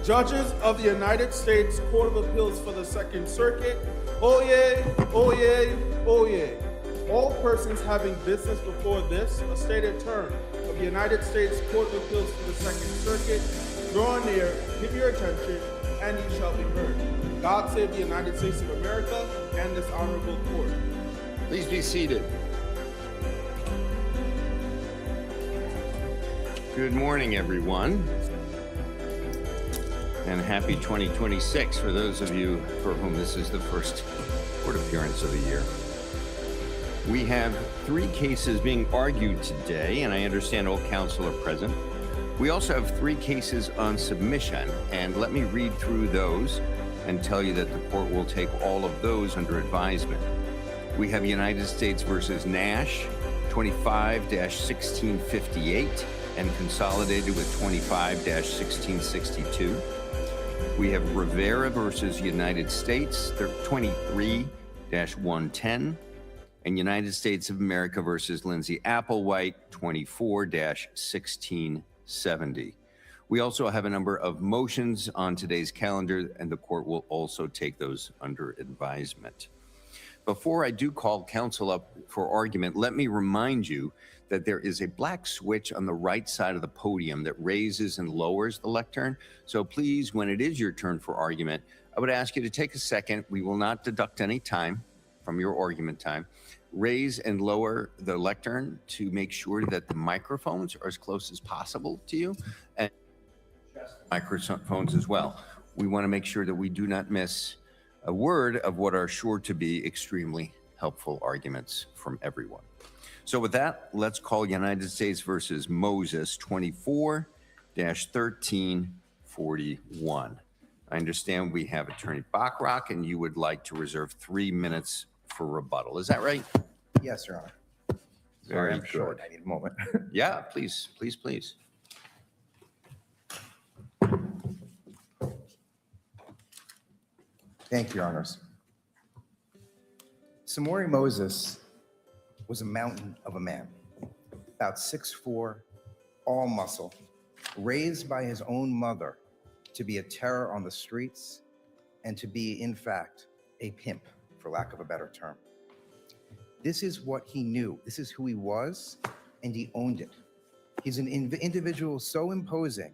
Judges of the United States Court of Appeals for the Second Circuit, oyez, oyez, oyez. All persons having business before this, a stated term of the United States Court of Appeals for the Second Circuit, draw near, give your attention, and ye shall be heard. God save the United States of America and this honorable court. Please be seated. Good morning, everyone. And happy 2026 for those of you for whom this is the first court appearance of the year. We have 3 cases being argued today, and I understand all counsel are present. We also have 3 cases on submission, and let me read through those and tell you that the court will take all of those under advisement. We have United States versus Nash, 25-1658, and consolidated with 25-1662. We have Rivera versus United States, 23-110, and United States of America versus Lindsay Applewhite, 24-1670. We also have a number of motions on today's calendar, and the court will also take those under advisement. Before I do call counsel up for argument, let me remind you that there is a black switch on the right side of the podium that raises and lowers the lectern. So please, when it is your turn for argument, I would ask you to take a second. We will not deduct any time from your argument time. Raise and lower the lectern to make sure that the microphones are as close as possible to you, and microphones as well. We want to make sure that we do not miss a word of what are sure to be extremely helpful arguments from everyone. So with that, let's call United States versus Moses, 24-1341. I understand we have Attorney Bachrach, and you would like to reserve 3 minutes for rebuttal. Is that right? Yes, Your Honor. Very I'm good. short. I need a moment. Yeah, please, please, please. Thank you, Your Honors. Samori Moses was a mountain of a man, about 6'4", all muscle, raised by his own mother to be a terror on the streets and to be, in fact, a pimp, for lack of a better term. This is what he knew. This is who he was, and he owned it. He's an individual so imposing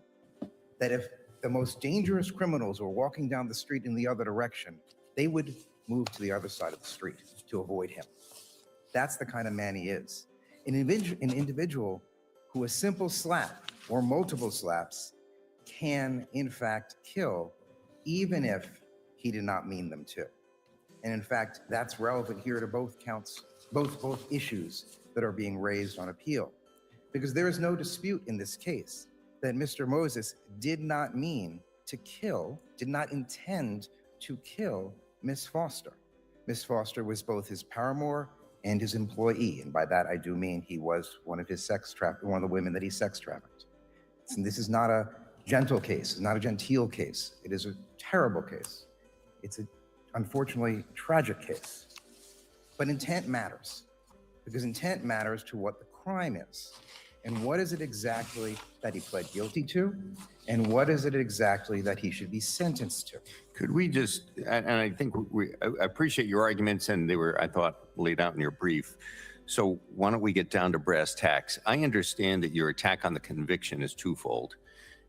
that if the most dangerous criminals were walking down the street in the other direction, they would move to the other side of the street to avoid him. That's the kind of man he is. An individual who a simple slap or multiple slaps can, in fact, kill, even if he did not mean them to. And in fact, that's relevant here to both counts, both issues that are being raised on appeal. Because there is no dispute in this case that Mr. Moses did not mean to kill, did not intend to kill Miss Foster. Miss Foster was both his paramour and his employee, and by that I do mean he was one of the women that he sex trafficked. And this is not a gentle case, it's not a genteel case. It is a terrible case. It's a, unfortunately, tragic case. But intent matters, because intent matters to what the crime is. And what is it exactly that he pled guilty to? And what is it exactly that he should be sentenced to? Could we just, and I think I appreciate your arguments, and they were, I thought, laid out in your brief. So why don't we get down to brass tacks? I understand that your attack on the conviction is twofold.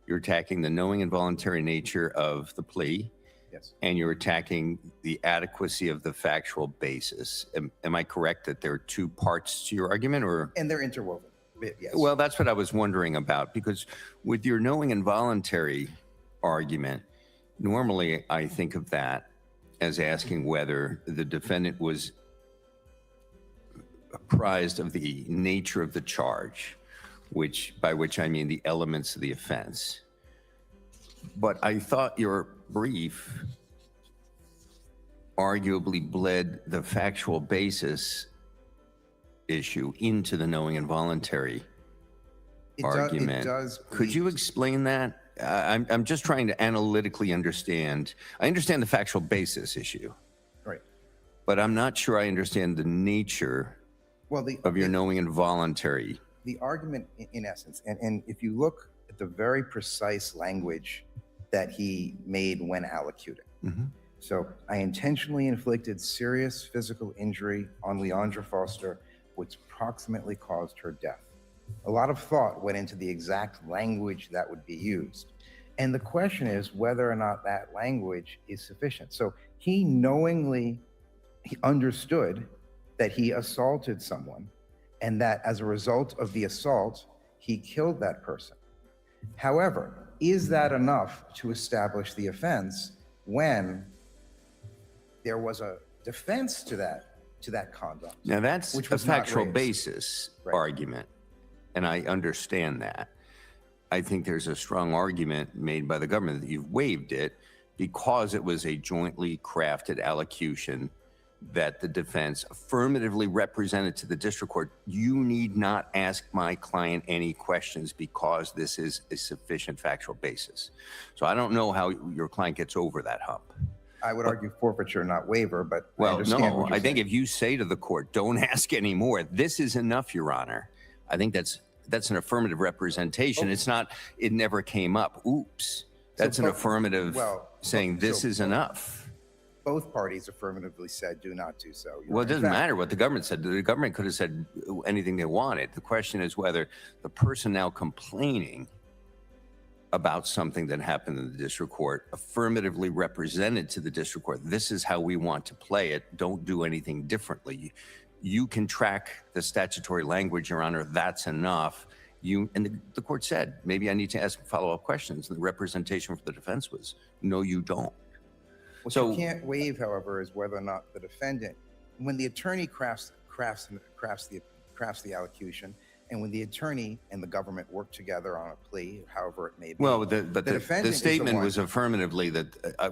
You're attacking the knowing and voluntary nature of the plea. Yes. And you're attacking the adequacy of the factual basis. Am I correct that there are 2 parts to your argument, or? And they're interwoven. Yes. Well, that's what I was wondering about, because with your knowing and voluntary argument, normally I think of that as asking whether the defendant was apprised of the nature of the charge, by which I mean the elements of the offense. But I thought your brief arguably bled the factual basis issue into the knowing and voluntary argument. It does. Could you explain that? I'm just trying to analytically understand. I understand the factual basis issue. Right. But I'm not sure I understand the nature of your knowing and voluntary. The argument, in essence, and if you look at the very precise language that he made when allocuting. So I intentionally inflicted serious physical injury on Leandra Foster, which proximately caused her death. A lot of thought went into the exact language that would be used. And the question is whether or not that language is sufficient. So he knowingly understood that he assaulted someone and that as a result of the assault, he killed that person. However, is that enough to establish the offense when there was a defense to that conduct? Now that's which a was not factual raised. basis Right. argument, and I understand that. I think there's a strong argument made by the government that you've waived it because it was a jointly crafted allocution that the defense affirmatively represented to the district court. You need not ask my client any questions because this is a sufficient factual basis. So I don't know how your client gets over that hump. I would argue forfeiture, not waiver, but I Well, understand no, what you're I think saying. if you say to the court, don't ask any more, this is enough, Your Honor. I think that's an affirmative representation. It's not, it never came up. Oops. That's an but- affirmative well, saying but- this so- is enough. Both parties affirmatively said do not do so. Well, it In doesn't fact, matter what the government said. The government could have said anything they wanted. The question is whether the person now complaining about something that happened in the district court affirmatively represented to the district court, this is how we want to play it. Don't do anything differently. You can track the statutory language, Your Honor. That's enough. And the court said, maybe I need to ask follow-up questions. And the representation for the defense was, no, you don't. What So- you can't waive, however, is whether or not the defendant, when the attorney crafts the allocution, and when the attorney and the government work together on a plea, however it may be. Well, the defendant is the statement one- was affirmatively that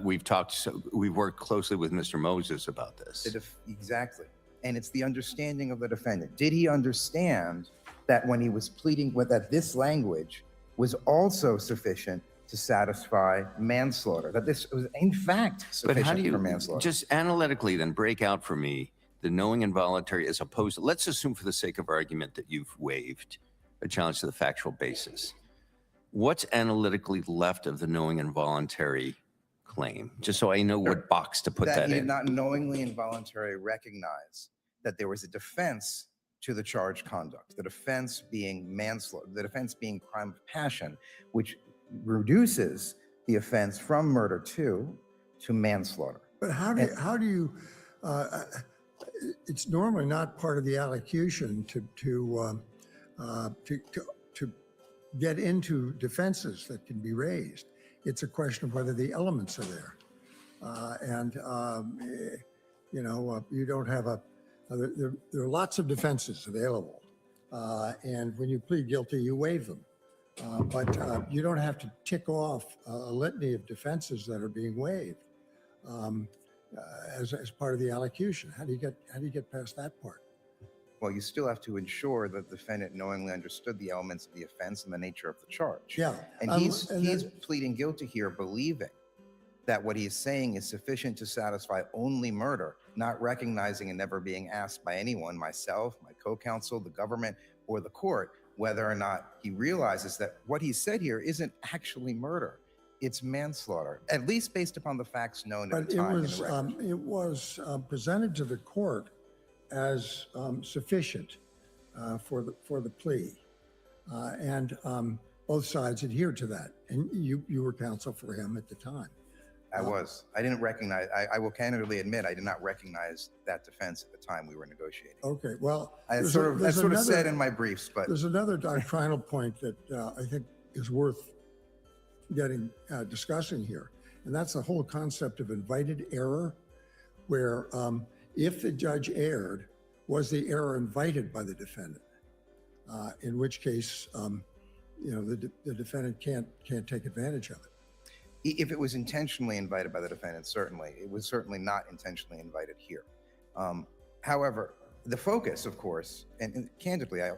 we've worked closely with Mr. Moses about this. Exactly. And it's the understanding of the defendant. Did he understand that when he was pleading that this language was also sufficient to satisfy manslaughter, that this was in fact But how do sufficient for you manslaughter? just analytically then break out for me the knowing involuntary as opposed to, let's assume for the sake of argument that you've waived a challenge to the factual basis. What's analytically left of the knowing involuntary claim? Just so I know what box to put That that he did in. not knowingly and voluntarily recognize that there was a defense to the charged conduct, the defense being manslaughter, the defense being crime of passion, which reduces the offense from murder to manslaughter. But how do you, it's normally not part of the allocution to get into defenses that can be raised. It's a question of whether the elements are there. You don't have there are lots of defenses available. And when you plead guilty, you waive them. But you don't have to tick off a litany of defenses that are being waived as part of the allocution. How do you get past that part? Well, you still have to ensure that the defendant knowingly understood the elements of the offense and the nature of the charge. Yeah. And he's pleading guilty here, believing that what he is saying is sufficient to satisfy only murder, not recognizing and never being asked by anyone, myself, my co-counsel, the government, or the court, whether or not he realizes that what he said here isn't actually murder. It's manslaughter, at least based upon the facts known at But the time. in the record. it was presented to the court as sufficient for the plea, and both sides adhered to that. And you were counsel for him at the time. I didn't recognize, I will candidly admit, I did not recognize that defense at the time we were negotiating. Okay, well, I there's sort of another- said in my briefs, but There's another doctrinal point that I think is worth discussing here, and that's the whole concept of invited error, where if the judge erred, was the error invited by the defendant? In which case, the defendant can't take advantage of it. if it was intentionally invited by the defendant, certainly. It was certainly not intentionally invited here. However, the focus, of course, and candidly, I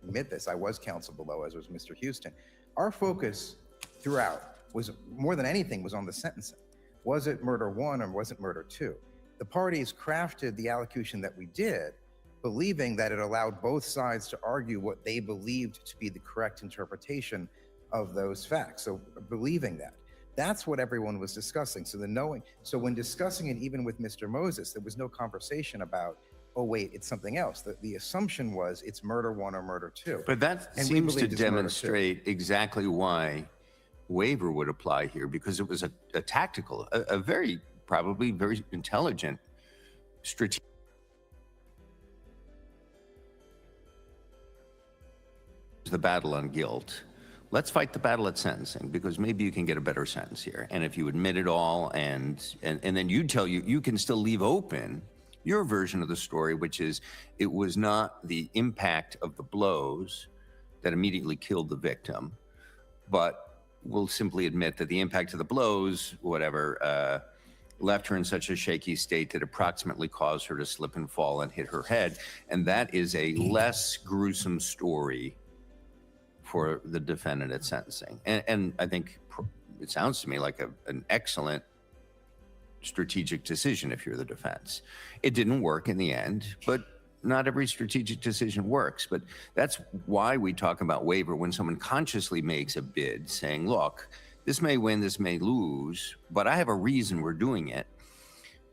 admit this, I was counsel below, as was Mr. Houston. Our focus throughout was, more than anything, was on the sentencing. Was it murder one or was it murder two? The parties crafted the allocution that we did, believing that it allowed both sides to argue what they believed to be the correct interpretation of those facts. So believing that. That's what everyone was discussing. So so when discussing it, even with Mr. Moses, there was no conversation about, oh wait, it's something else. The assumption was it's murder one or murder two. But that And we seems to believed it's murder two. demonstrate exactly why waiver would apply here, because it was a tactical, a very, probably very intelligent strategic. The battle on guilt. Let's fight the battle at sentencing, because maybe you can get a better sentence here. And if you admit it all, and then you can still leave open your version of the story, which is it was not the impact of the blows that immediately killed the victim, but we'll simply admit that the impact of the blows, whatever, left her in such a shaky state that approximately caused her to slip and fall and hit her head. And that is a less gruesome story for the defendant at sentencing. And I think it sounds to me like an excellent strategic decision if you're the defense. It didn't work in the end, but not every strategic decision works. But that's why we talk about waiver when someone consciously makes a bid saying, look, this may win, this may lose, but I have a reason we're doing it.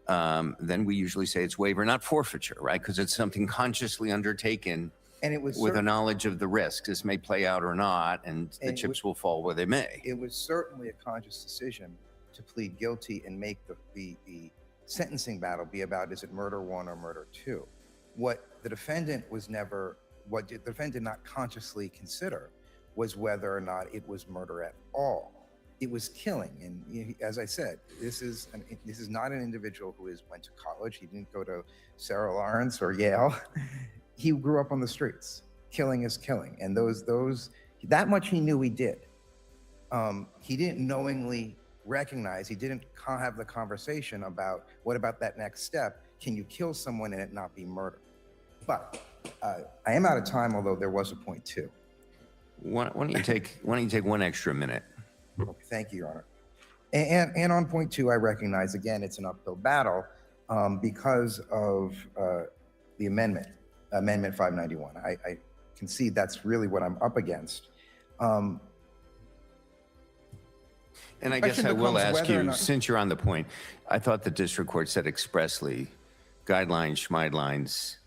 Then we usually say it's waiver, not forfeiture, right? Because it's something consciously undertaken. And it was with a knowledge of the risk. This may play out or not, and the chips will fall where they may. It was certainly a conscious decision to plead guilty and make the sentencing battle be about, is it murder one or murder two? What the defendant did not consciously consider was whether or not it was murder at all. It was killing. And as I said, this is not an individual who went to college. He didn't go to Sarah Lawrence or Yale. He grew up on the streets. Killing is killing. And that much he knew he did. He didn't knowingly recognize, he didn't have the conversation about, what about that next step? Can you kill someone and it not be murder? But I am out of time, although there was a point two. Why don't you take one extra minute? Okay, thank you, Your Honor. And on point two, I recognize, again, it's an uphill battle because of the Amendment 591. I concede that's really what I'm up against. And I guess I will ask you, since you're on the point, I thought the district court said expressly, guidelines, schmidelines,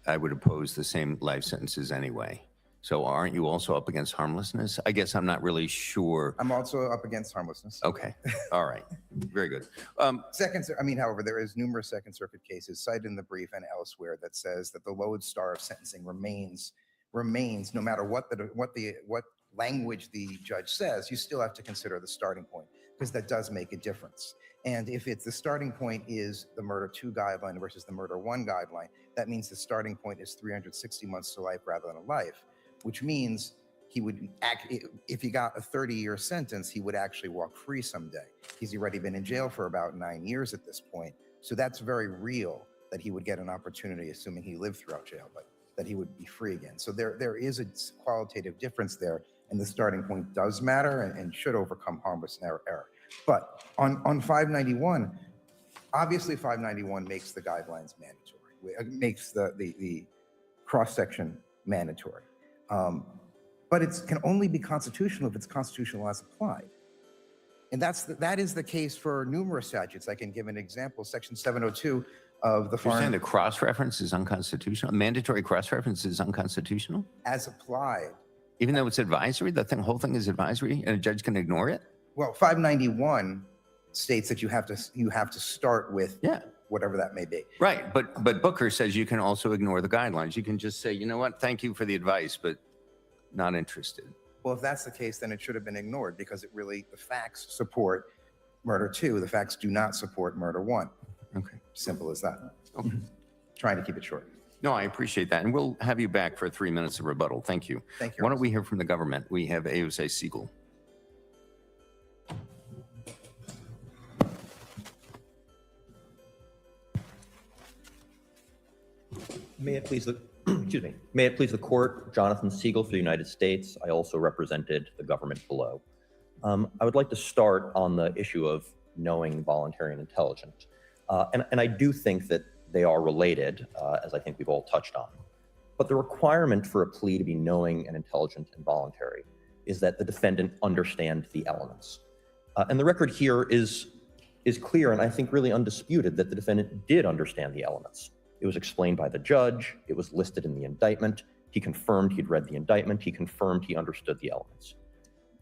I would oppose the same life sentences anyway. So aren't you also up against harmlessness? I guess I'm not really sure. I'm also up against harmlessness. Okay, all right, very good. However, there is numerous Second Circuit cases cited in the brief and elsewhere that says that the lodestar of sentencing remains no matter what language the judge says. You still have to consider the starting point, because that does make a difference. And if it's the starting point is the murder 2 guideline versus the murder 1 guideline, that means the starting point is 360 months to life rather than a life, which means he would if he got a 30-year sentence, he would actually walk free someday. He's already been in jail for about 9 years at this point. So that's very real that he would get an opportunity, assuming he lived throughout jail, but that he would be free again. So there is a qualitative difference there, and the starting point does matter and should overcome harmless error. But on 591, obviously 591 makes the guidelines mandatory. It makes the cross-section mandatory. But it can only be constitutional if it's constitutional as applied. And that is the case for numerous statutes. I can give an example. Section 702 of the You're saying the cross-reference is unconstitutional? Mandatory cross-reference is unconstitutional? As applied. Even though it's advisory? The whole thing is advisory and a judge can ignore it? Well, 591 states that you have to start with whatever that may be. Right, but Booker says you can also ignore the guidelines. You can just say, you know what, thank you for the advice, but not interested. Well, if that's the case, then it should have been ignored, because the facts support murder 2. The facts do not support murder 1. Okay. Simple as that. Okay. Trying to keep it short. No, I appreciate that. And we'll have you back for 3 minutes of rebuttal. Thank you. Thank you. Why don't we hear from the government? We have AOC Siegel. May it please the May it please the court, Jonathan Siegel for the United States. I also represented the government below. I would like to start on the issue of knowing, voluntary, and intelligent. And I do think that they are related, as I think we've all touched on. But the requirement for a plea to be knowing and intelligent and voluntary is that the defendant understand the elements. And the record here is clear and I think really undisputed that the defendant did understand the elements. It was explained by the judge. It was listed in the indictment. He confirmed he'd read the indictment. He confirmed he understood the elements.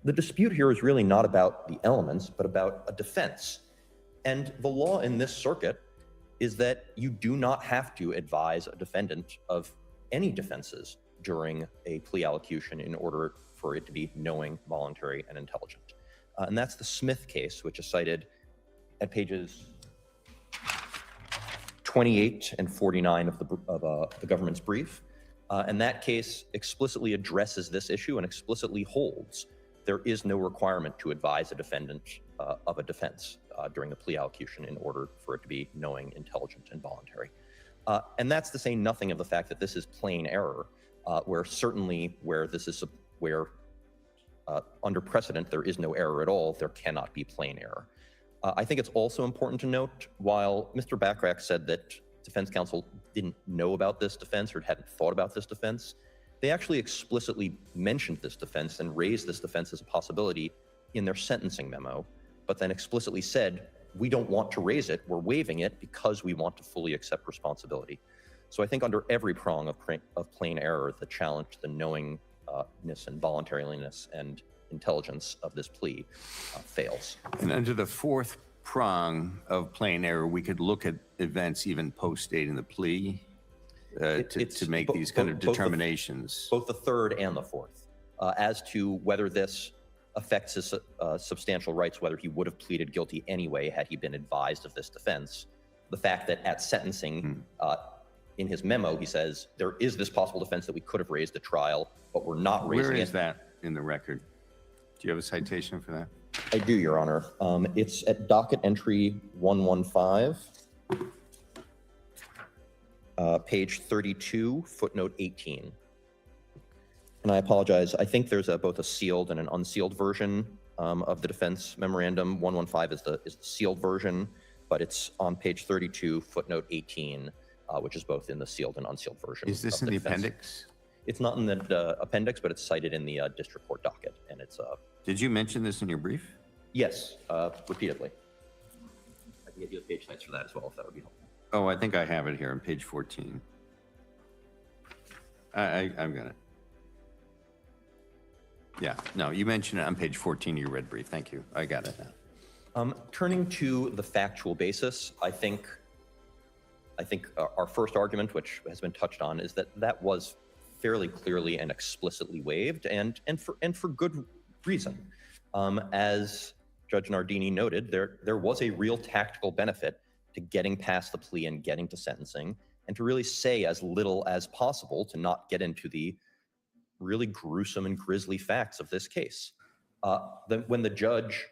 The dispute here is really not about the elements, but about a defense. And the law in this circuit is that you do not have to advise a defendant of any defenses during a plea allocution in order for it to be knowing, voluntary, and intelligent. And that's the Smith case, which is cited at pages 28 and 49 of the government's brief. And that case explicitly addresses this issue and explicitly holds there is no requirement to advise a defendant of a defense during the plea allocution in order for it to be knowing, intelligent, and voluntary. And that's to say nothing of the fact that this is plain error, where certainly where this is where under precedent there is no error at all, there cannot be plain error. I think it's also important to note, while Mr. Bachrach said that defense counsel didn't know about this defense or hadn't thought about this defense, they actually explicitly mentioned this defense and raised this defense as a possibility in their sentencing memo, but then explicitly said, we don't want to raise it, we're waiving it because we want to fully accept responsibility. So I think under every prong of plain error, the challenge to the knowingness and voluntariness and intelligence of this plea fails. And under the fourth prong of plain error, we could look at events even post-dating the plea to make these kind of determinations. Both the third and the fourth, as to whether this affects his substantial rights, whether he would have pleaded guilty anyway had he been advised of this defense. The fact that at sentencing, in his memo, he says, there is this possible defense that we could have raised at trial, but we're not raising it. Where is that in the record? Do you have a citation for that? I do, Your Honor. It's at docket entry 115, page 32, footnote 18. And I apologize. I think there's both a sealed and an unsealed version of the defense memorandum. 115 is the sealed version, but it's on page 32, footnote 18, which is both in the sealed and unsealed version. Is this in the appendix? It's not in the appendix, but it's cited in the district court docket, and it's Did you mention this in your brief? yes, repeatedly. I can get you the page sites for that as well, if that would be helpful. Oh, I think I have it here on page 14. I've got it. Yeah, no, you mentioned it on page 14 of your red brief. Thank you. I got it now. Turning to the factual basis, I think our first argument, which has been touched on, is that was fairly clearly and explicitly waived, and for good reason. As Judge Nardini noted, there was a real tactical benefit to getting past the plea and getting to sentencing, and to really say as little as possible to not get into the really gruesome and grisly facts of this case. When the judge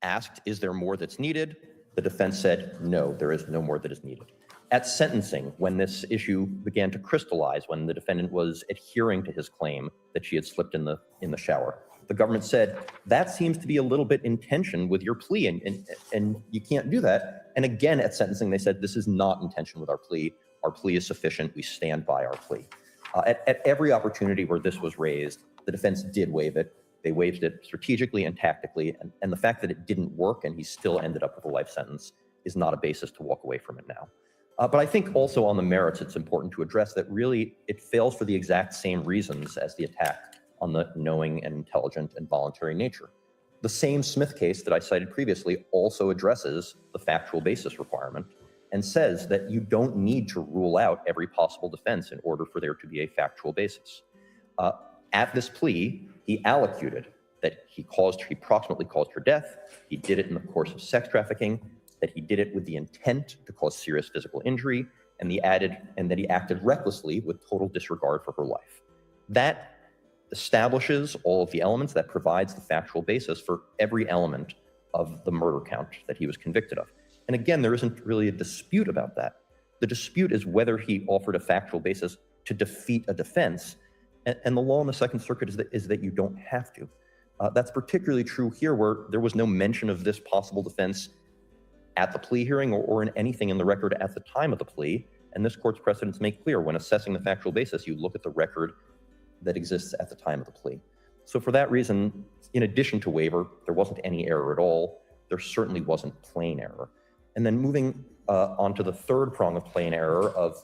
asked, is there more that's needed? The defense said, no, there is no more that is needed. At sentencing, when this issue began to crystallize, when the defendant was adhering to his claim that she had slipped in the shower, the government said, that seems to be a little bit in tension with your plea, and you can't do that. And again, at sentencing, they said, this is not in tension with our plea. Our plea is sufficient. We stand by our plea. At every opportunity where this was raised, the defense did waive it. They waived it strategically and tactically, and the fact that it didn't work and he still ended up with a life sentence is not a basis to walk away from it now. But I think also on the merits, it's important to address that really it fails for the exact same reasons as the attack on the knowing and intelligent and voluntary nature. The same Smith case that I cited previously also addresses the factual basis requirement and says that you don't need to rule out every possible defense in order for there to be a factual basis. At this plea, he allocated that he approximately caused her death, he did it in the course of sex trafficking, that he did it with the intent to cause serious physical injury, and that he acted recklessly with total disregard for her life. That establishes all of the elements, that provides the factual basis for every element of the murder count that he was convicted of. And again, there isn't really a dispute about that. The dispute is whether he offered a factual basis to defeat a defense, and the law in the Second Circuit is that you don't have to. That's particularly true here, where there was no mention of this possible defense at the plea hearing or in anything in the record at the time of the plea. And this court's precedents make clear when assessing the factual basis, you look at the record that exists at the time of the plea. So for that reason, in addition to waiver, there wasn't any error at all. There certainly wasn't plain error. And then moving on to the third prong of plain error of,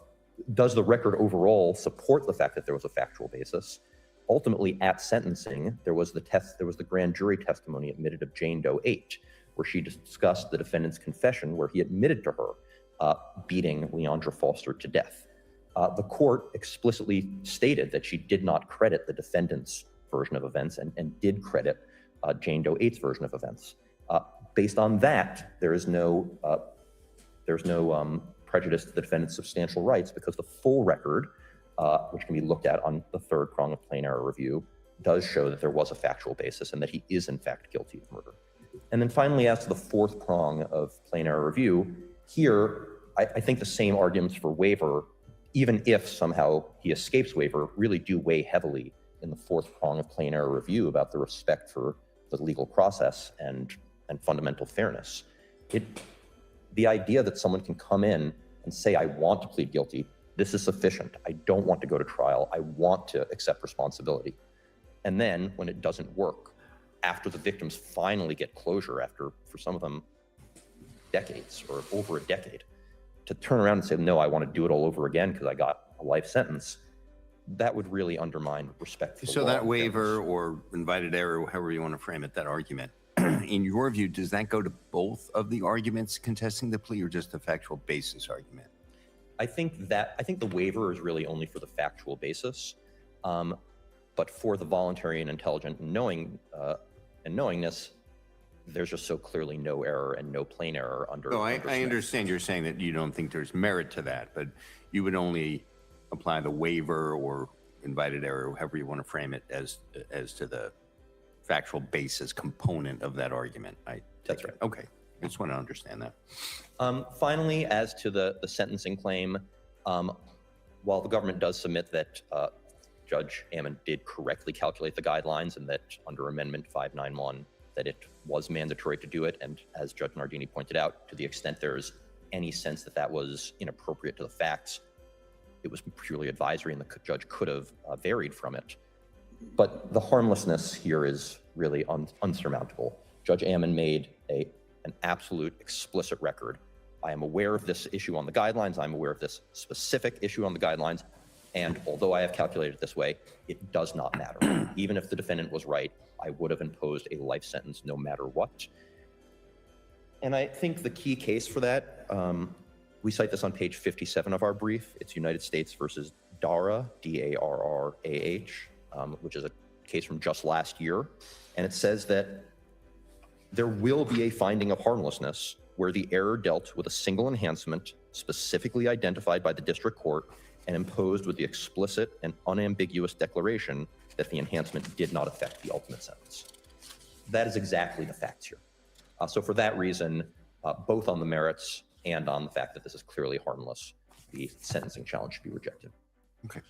does the record overall support the fact that there was a factual basis? Ultimately, at sentencing, there was the grand jury testimony admitted of Jane Doe 8, where she discussed the defendant's confession, where he admitted to her beating Leandra Foster to death. The court explicitly stated that she did not credit the defendant's version of events and did credit Jane Doe 8's version of events. Based on that, there's no prejudice to the defendant's substantial rights, because the full record, which can be looked at on the third prong of plain error review, does show that there was a factual basis and that he is in fact guilty of murder. And then finally, as to the fourth prong of plain error review, here, I think the same arguments for waiver, even if somehow he escapes waiver, really do weigh heavily in the fourth prong of plain error review about the respect for the legal process and fundamental fairness. The idea that someone can come in and say, I want to plead guilty, this is sufficient, I don't want to go to trial, I want to accept responsibility. And then when it doesn't work, after the victims finally get closure, after, for some of them, decades or over a decade, to turn around and say, no, I want to do it all over again because I got a life sentence, that would really undermine respect for the So law. that waiver or invited error, however you want to frame it, that argument, in your view, does that go to both of the arguments contesting the plea or just the factual basis argument? I think the waiver is really only for the factual basis, but for the voluntary and intelligent and knowingness, there's just so clearly no error and no plain error under. So I Smith. understand you're saying that you don't think there's merit to that, but you would only apply the waiver or invited error, however you want to frame it, as to the factual basis component of that argument. That's right. Okay, I just want to understand that. Finally, as to the sentencing claim, while the government does submit that Judge Ammon did correctly calculate the guidelines and that under Amendment 591 that it was mandatory to do it, and as Judge Nardini pointed out, to the extent there's any sense that that was inappropriate to the facts, it was purely advisory and the judge could have varied from it. But the harmlessness here is really unsurmountable. Judge Ammon made an absolute explicit record. I am aware of this issue on the guidelines. I'm aware of this specific issue on the guidelines. And although I have calculated it this way, it does not matter. Even if the defendant was right, I would have imposed a life sentence no matter what. And I think the key case for that, we cite this on page 57 of our brief. It's United States versus Darrah, D-A-R-R-A-H, which is a case from just last year. And it says that there will be a finding of harmlessness where the error dealt with a single enhancement specifically identified by the district court and imposed with the explicit and unambiguous declaration that the enhancement did not affect the ultimate sentence. That is exactly the facts here. So for that reason, both on the merits and on the fact that this is clearly harmless, the sentencing challenge should be rejected. Okay.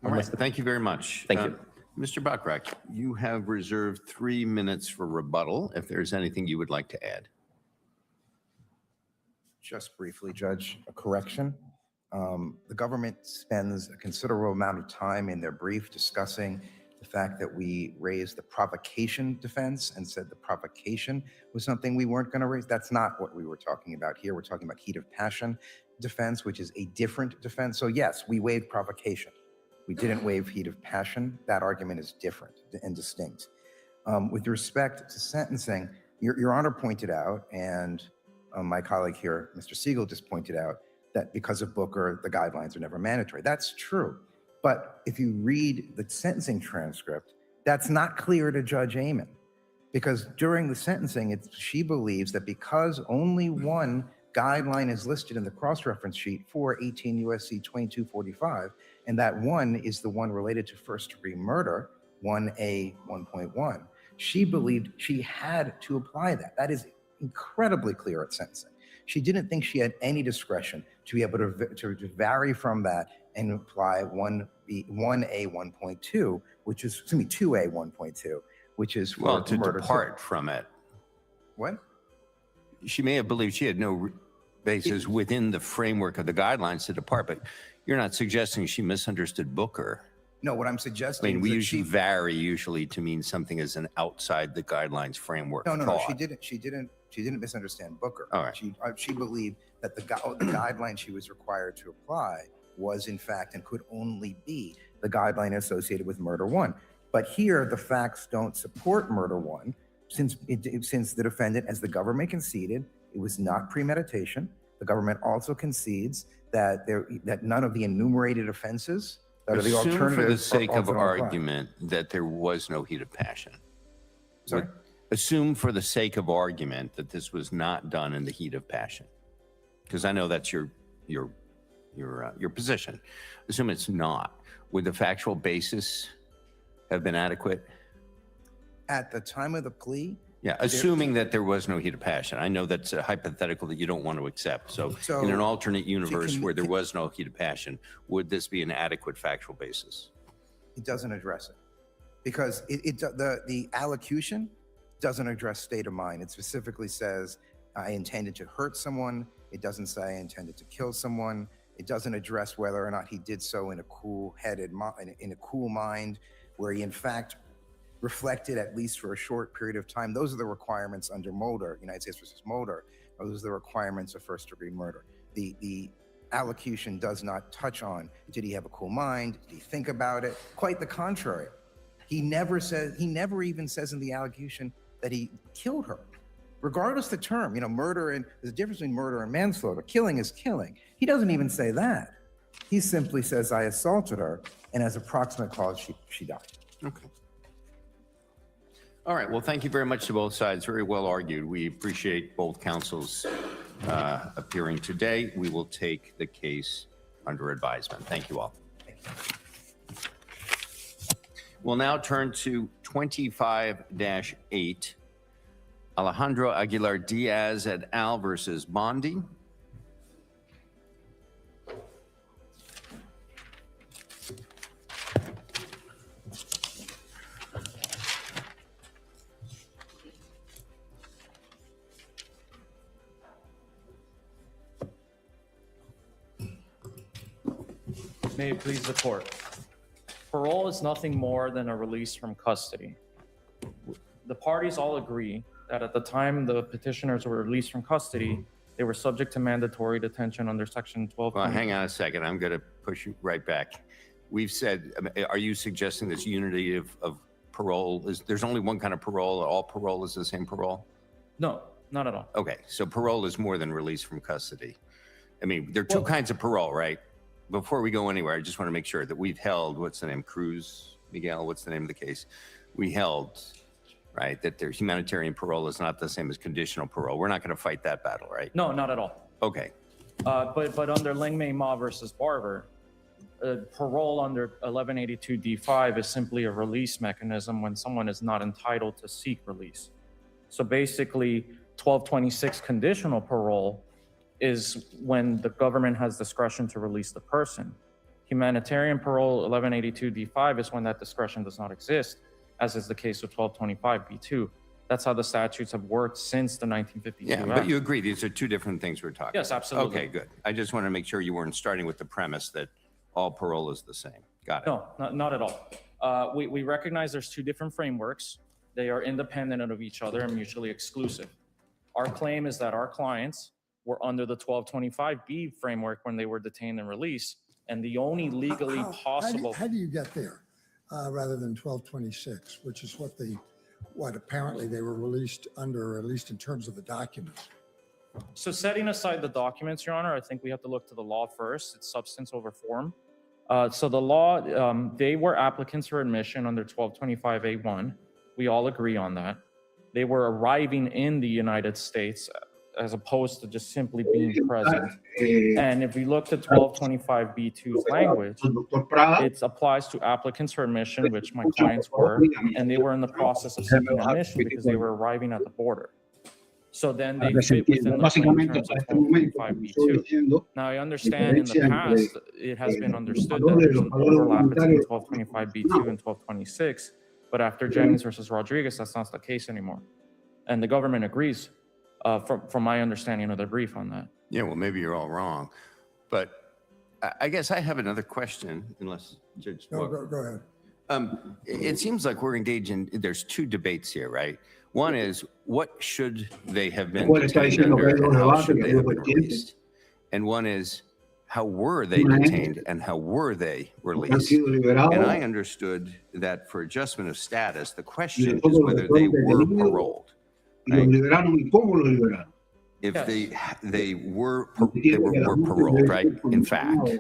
All right, thank you very much. Thank you. Mr. Bachrach, you have reserved 3 minutes for rebuttal, if there's anything you would like to add. Just briefly, Judge, a correction. The government spends a considerable amount of time in their brief discussing the fact that we raised the provocation defense and said the provocation was something we weren't going to raise. That's not what we were talking about here. We're talking about heat of passion defense, which is a different defense. So yes, we waived provocation. We didn't waive heat of passion. That argument is different and distinct. With respect to sentencing, Your Honor pointed out, and my colleague here, Mr. Siegel, just pointed out that because of Booker, the guidelines are never mandatory. That's true. But if you read the sentencing transcript, that's not clear to Judge Ammon, because during the sentencing, she believes that because only one guideline is listed in the cross-reference sheet for 18 U.S.C. 2245, and that one is the one related to first-degree murder, 1A 1.1, she believed she had to apply that. That is incredibly clear at sentencing. She didn't think she had any discretion to be able to vary from that and apply 1A 1.2, which is, 2A 1.2, which is for Well, to murder. depart from it. What? She may have believed she had no basis within the framework of the guidelines to depart, but you're not suggesting she misunderstood Booker. No, what I'm I suggesting mean, we is that usually vary usually to mean something as an outside the guidelines framework. No, thought. she didn't misunderstand Booker. All right. She believed that the guideline she was required to apply was in fact and could only be the guideline associated with murder one. But here, the facts don't support murder one, since the defendant, as the government conceded, it was not premeditation. The government also concedes that none of the enumerated offenses that are the Assume alternatives for the sake are of also apply. argument that there was no heat of passion. Sorry? Assume for the sake of argument that this was not done in the heat of passion, because I know that's your position. Assume it's not. Would the factual basis have been adequate? At the time of the plea, Yeah, assuming that there was no heat of passion. I know that's a hypothetical that you don't want to accept. So in an alternate universe where there was no heat of passion, would this be an adequate factual basis? it doesn't address it because the allocution doesn't address state of mind. It specifically says, I intended to hurt someone. It doesn't say I intended to kill someone. It doesn't address whether or not he did so in a cool-headed, in a cool mind, where he in fact reflected at least for a short period of time. Those are the requirements under Mulder, United States versus Mulder. Those are the requirements of first-degree murder. The allocution does not touch on, did he have a cool mind? Did he think about it? Quite the contrary. He never even says in the allocution that he killed her. Regardless the term, murder, and there's a difference between murder and manslaughter. Killing is killing. He doesn't even say that. He simply says, I assaulted her, and as a proximate cause, she died. Okay. All right. Well, thank you very much to both sides. Very well argued. We appreciate both counsels appearing today. We will take the case under advisement. Thank you all. We'll now turn to 25-8. Alejandro Aguilar Díaz et al. Versus Bondi. May it please the court. Parole is nothing more than a release from custody. The parties all agree that at the time the petitioners were released from custody, they were subject to mandatory detention under section 12. Well, hang on a second. I'm going to push you right back. We've said, are you suggesting this unity of parole there's only one kind of parole? All parole is the same parole? No, not at all. Okay, so parole is more than release from custody. I mean, there are two kinds of parole, right? Before we go anywhere, I just want to make sure that we've held, what's the name, Cruz, Miguel, what's the name of the case? We held, right, that their humanitarian parole is not the same as conditional parole. We're not going to fight that battle, right? No, not at all. Okay. But under Lengmei Ma versus Barber, parole under 1182 D5 is simply a release mechanism when someone is not entitled to seek release. So basically, 1226 conditional parole is when the government has discretion to release the person. Humanitarian parole 1182 D5 is when that discretion does not exist, as is the case with 1225 B2. That's how the statutes have worked since the 1952 Yeah, Act. but you agree these are two different things we're talking about. Yes, absolutely. Okay, good. I just want to make sure you weren't starting with the premise that all parole is the same. Got it. No, not at all. We recognize there's two different frameworks. They are independent of each other and mutually exclusive. Our claim is that our clients were under the 1225B framework when they were detained and released, and the only legally possible. How do you get there rather than 1226, which is what apparently they were released under, at least in terms of the documents? So setting aside the documents, Your Honor, I think we have to look to the law first. It's substance over form. So the law, they were applicants for admission under 1225A1. We all agree on that. They were arriving in the United States as opposed to just simply being present. And if we look at 1225B2's language, it applies to applicants for admission, which my clients were, and they were in the process of seeking admission because they were arriving at the border. So then they fit within the terms of 1225B2. Now, I understand in the past, it has been understood that there's an overlap between 1225B2 and 1226, but after Jennings versus Rodriguez, that's not the case anymore. And the government agrees. From my understanding of the brief on that. Yeah, well, maybe you're all wrong. But I guess I have another question, unless Judge. No, go ahead. It seems like we're engaged in, there's two debates here, right? One is, what should they have been detained under and how should they have been released? And one is, how were they detained and how were they released? And I understood that for adjustment of status, the question is whether they were paroled. Right? If they were paroled, right? In fact.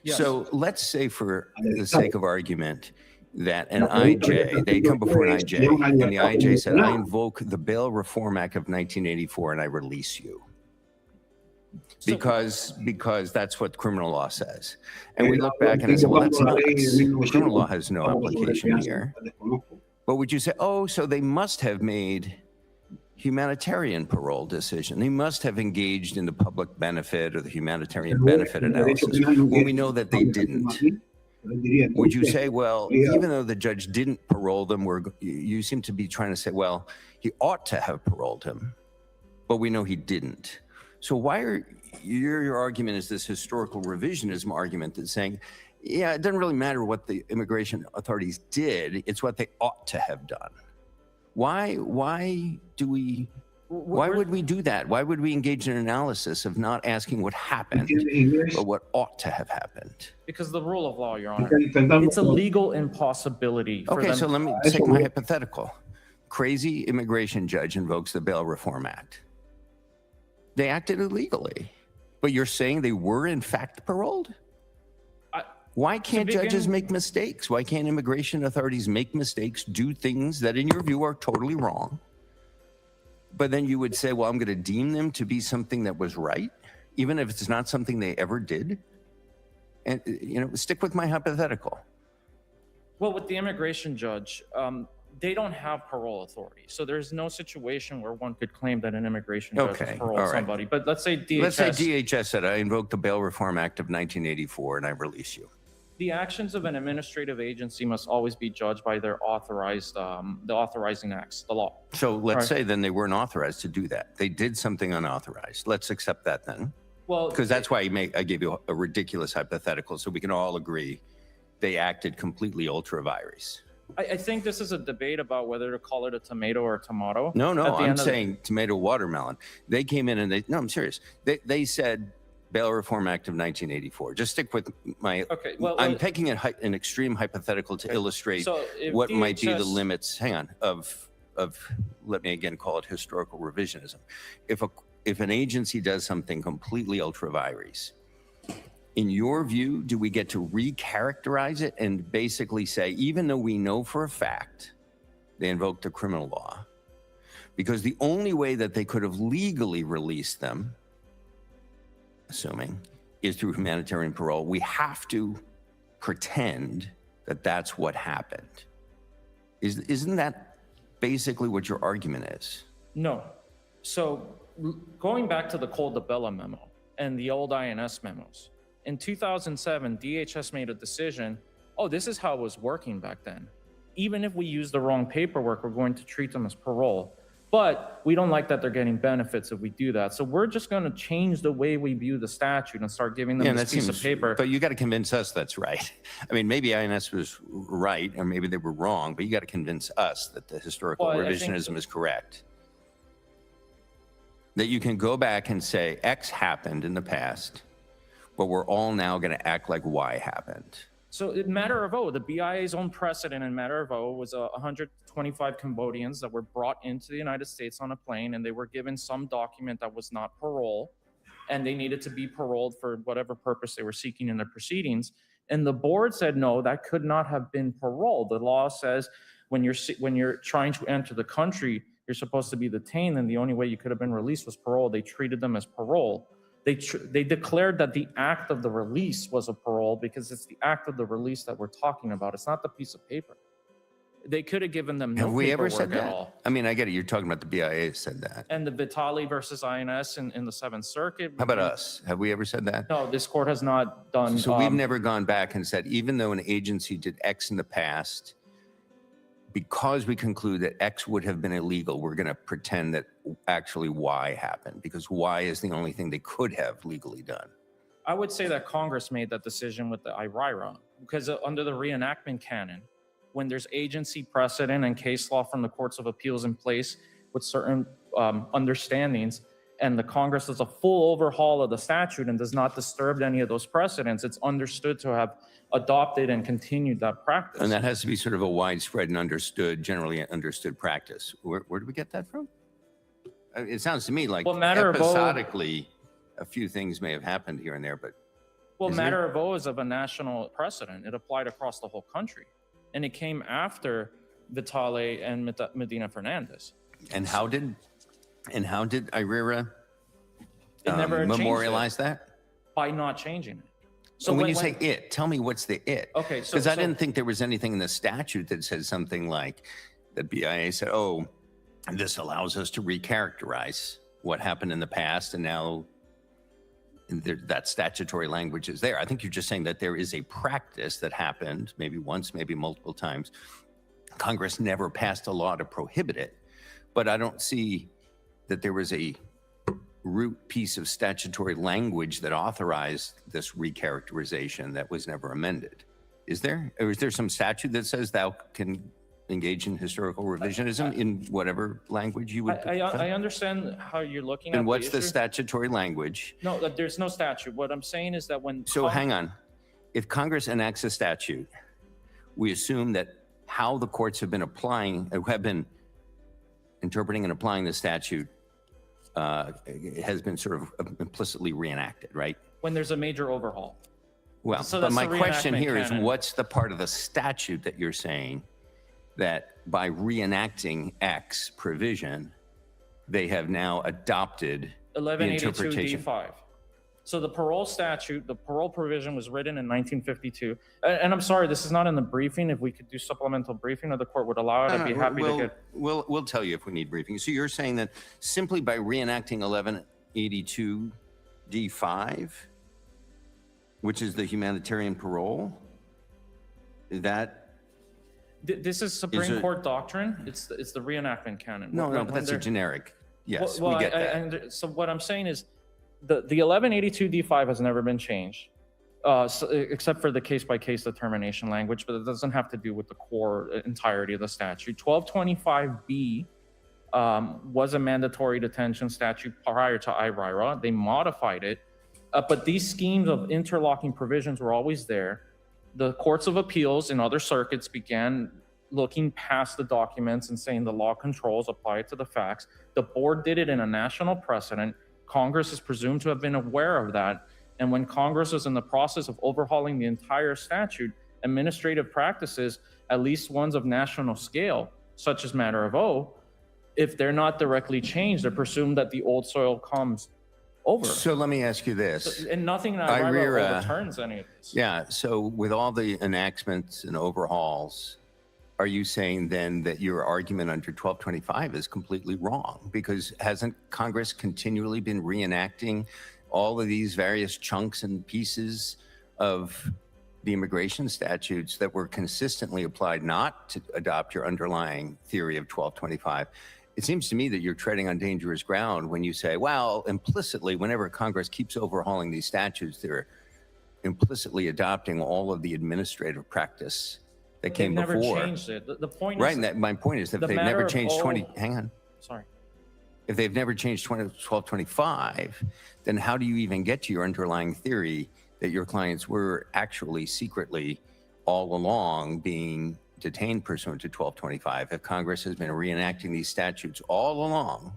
Yes. So let's say for the sake of argument that an IJ, they come before an IJ, and the IJ said, I invoke the Bail Reform Act of 1984 and I release you. Because that's what criminal law says. And we look back and I say, well, that's nuts. Criminal law has no application here. But would you say, oh, so they must have made humanitarian parole decision. They must have engaged in the public benefit or the humanitarian benefit analysis when we know that they didn't. Would you say, well, even though the judge didn't parole them, you seem to be trying to say, well, he ought to have paroled him, but we know he didn't. So why are your argument is this historical revisionism argument that's saying, yeah, it doesn't really matter what the immigration authorities did, it's what they ought to have done. Why would we do that? Why would we engage in analysis of not asking what happened, but what ought to have happened? Because the rule of law, Your Honor, it's a legal impossibility. Okay, so let me take my hypothetical. Crazy immigration judge invokes the Bail Reform Act. They acted illegally, but you're saying they were in fact paroled? Why can't judges make mistakes? Why can't immigration authorities make mistakes, do things that in your view are totally wrong? But then you would say, well, I'm going to deem them to be something that was right, even if it's not something they ever did? And, stick with my hypothetical. Well, with the immigration judge, they don't have parole authority. So there's no situation where one could claim that an immigration judge has paroled somebody. But let's say DHS said, I invoke the Bail Reform Act of 1984 and I release you. The actions of an administrative agency must always be judged by their authorized, the authorizing acts, the law. So let's say then they weren't authorized to do that. They did something unauthorized. Let's accept that then. Well, because that's why I gave you a ridiculous hypothetical, so we can all agree they acted completely ultra vires. I think this is a debate about whether to call it a tomato or a tomato. No, I'm saying tomato watermelon. They came in and I'm serious. They said Bail Reform Act of 1984. Just stick with my, I'm taking an extreme hypothetical to illustrate what might be the limits, of, let me again call it historical revisionism. If an agency does something completely ultra vires, in your view, do we get to recharacterize it and basically say, even though we know for a fact they invoked the criminal law, because the only way that they could have legally released them, assuming, is through humanitarian parole, we have to pretend that that's what happened. Isn't that basically what your argument is? No. So going back to the Cole DeBella memo and the old INS memos, in 2007, DHS made a decision, this is how it was working back then. Even if we use the wrong paperwork, we're going to treat them as parole. But we don't like that they're getting benefits if we do that. So we're just going to change the way we view the statute and start giving them this piece of paper. But you got to convince us that's right. I mean, maybe INS was right, or maybe they were wrong, but you got to convince us that the historical revisionism is correct. That you can go back and say X happened in the past, but we're all now going to act like Y happened. So in matter of O, the BIA's own precedent in matter of O was 125 Cambodians that were brought into the United States on a plane, and they were given some document that was not parole, and they needed to be paroled for whatever purpose they were seeking in their proceedings. And the board said, no, that could not have been parole. The law says when you're trying to enter the country, you're supposed to be detained, and the only way you could have been released was parole. They treated them as parole. They declared that the act of the release was a parole because it's the act of the release that we're talking about. It's not the piece of paper. They could have given them no paperwork. Have we ever said that? At all. I mean, I get it. You're talking about the BIA said that. And the Vitali versus INS in the Seventh Circuit. How about us? Have we ever said that? No, this court has not done. So we've never gone back and said, even though an agency did X in the past, because we conclude that X would have been illegal, we're going to pretend that actually Y happened because Y is the only thing they could have legally done. I would say that Congress made that decision with the IRIRA because under the reenactment canon, when there's agency precedent and case law from the courts of appeals in place with certain understandings, and the Congress does a full overhaul of the statute and does not disturb any of those precedents, it's understood to have adopted and continued that practice. And that has to be sort of a widespread and understood, generally understood practice. Where do we get that from? It sounds to me like Well, matter of episodically, a few things may have happened here and there, but Well, Isn't matter of O is of a national precedent. It applied across the whole country. And it came after Vitale and Medina Fernandez. and how did IRIRA It never changed memorialize that? By not changing it. So when you say it, tell me what's the it? Okay, so- Because I so- didn't think there was anything in the statute that said something like the BIA said, oh, this allows us to recharacterize what happened in the past, and now that statutory language is there. I think you're just saying that there is a practice that happened maybe once, maybe multiple times. Congress never passed a law to prohibit it, but I don't see that there was a root piece of statutory language that authorized this recharacterization that was never amended. Is there? Or is there some statute that says thou can engage in historical revisionism in whatever language you would? I understand how you're looking at And what's the the issue. statutory language? No, there's no statute. What I'm saying is that when So hang on. If Congress enacts a statute, we assume that how the courts have been interpreting and applying the statute has been sort of implicitly reenacted, right? when there's a major overhaul. Well, So but that's my the question reenactment here is, canon. what's the part of the statute that you're saying that by reenacting X provision, they have now adopted the interpretation? 1182D5. So the parole statute, the parole provision was written in 1952. And I'm sorry, this is not in the briefing. If we could do supplemental briefing or the court would allow it, I'd be happy to get. We'll tell you if we need briefing. So you're saying that simply by reenacting 1182D5, which is the humanitarian parole, that This is Supreme Court doctrine. It's the reenactment canon. no, When but that's a they're- generic. Yes, Well, we get that. and so what I'm saying is the 1182D5 has never been changed, except for the case-by-case determination language, but it doesn't have to do with the core entirety of the statute. 1225B was a mandatory detention statute prior to IRIRA. They modified it, but these schemes of interlocking provisions were always there. The courts of appeals in other circuits began looking past the documents and saying the law controls apply it to the facts. The board did it in a national precedent. Congress is presumed to have been aware of that. And when Congress was in the process of overhauling the entire statute, administrative practices, at least ones of national scale, such as matter of O, if they're not directly changed, they're presumed that the old soil comes over. So let me ask you this. And nothing in IRIRA IRIRA, overturns any of this. Yeah, so with all the enactments and overhauls, are you saying then that your argument under 1225 is completely wrong? Because hasn't Congress continually been reenacting all of these various chunks and pieces of the immigration statutes that were consistently applied not to adopt your underlying theory of 1225? It seems to me that you're treading on dangerous ground when you say, well, implicitly, whenever Congress keeps overhauling these statutes, they're implicitly adopting all of the administrative practice that came They've never before. changed it. The point Right, is, and my point is that the they've matter never of changed all- 20, hang on. sorry. If they've never changed 1225, then how do you even get to your underlying theory that your clients were actually secretly all along being detained pursuant to 1225 if Congress has been reenacting these statutes all along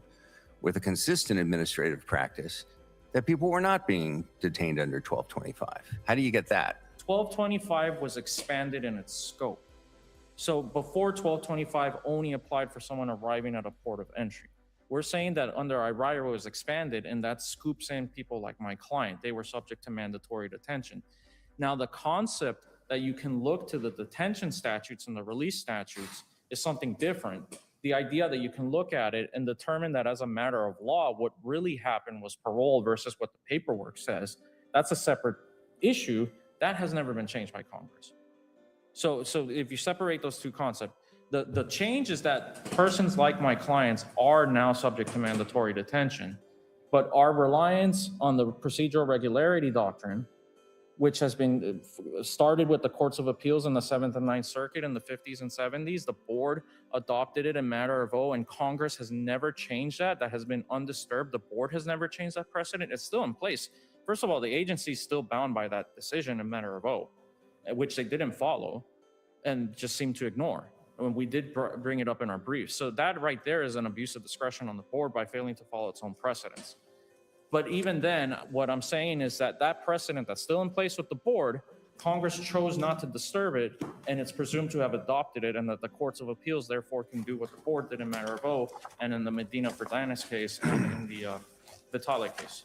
with a consistent administrative practice that people were not being detained under 1225? How do you get that? 1225 was expanded in its scope. So before 1225 only applied for someone arriving at a port of entry. We're saying that under IRIRA was expanded, and that scoops in people like my client. They were subject to mandatory detention. Now, the concept that you can look to the detention statutes and the release statutes is something different. The idea that you can look at it and determine that as a matter of law, what really happened was parole versus what the paperwork says, that's a separate issue. That has never been changed by Congress. So if you separate those two concepts, the change is that persons like my clients are now subject to mandatory detention, But our reliance on the procedural regularity doctrine, which has been started with the courts of appeals in the 7th and 9th Circuit in the 50s and 70s. The board adopted it in matter of O, and Congress has never changed that. That has been undisturbed. The board has never changed that precedent. It's still in place. First of all, the agency is still bound by that decision in matter of O, which they didn't follow and just seemed to ignore. And we did bring it up in our brief. So that right there is an abuse of discretion on the board by failing to follow its own precedents. But even then, what I'm saying is that that precedent that's still in place with the board, Congress chose not to disturb it, and it's presumed to have adopted it, and that the courts of appeals therefore can do what the board did in matter of O, and in the Medina Ferdanis case, and in the Vitale case.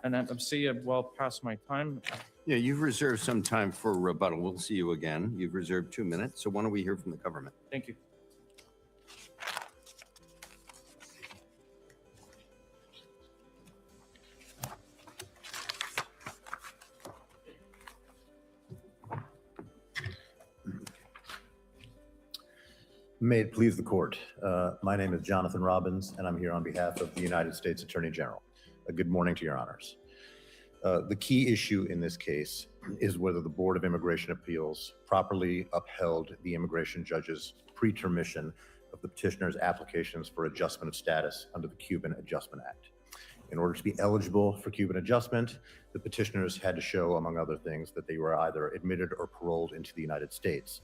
And I'm seeing well past my time. Yeah, you've reserved some time for rebuttal. We'll see you again. You've reserved 2 minutes. So why don't we hear from the government? Thank you. May it please the court. My name is Jonathan Robbins, and I'm here on behalf of the United States Attorney General. Good morning to your honors. The key issue in this case is whether the Board of Immigration Appeals properly upheld the immigration judge's pretermission of the petitioner's applications for adjustment of status under the Cuban Adjustment Act. In order to be eligible for Cuban adjustment, the petitioners had to show, among other things, that they were either admitted or paroled into the United States.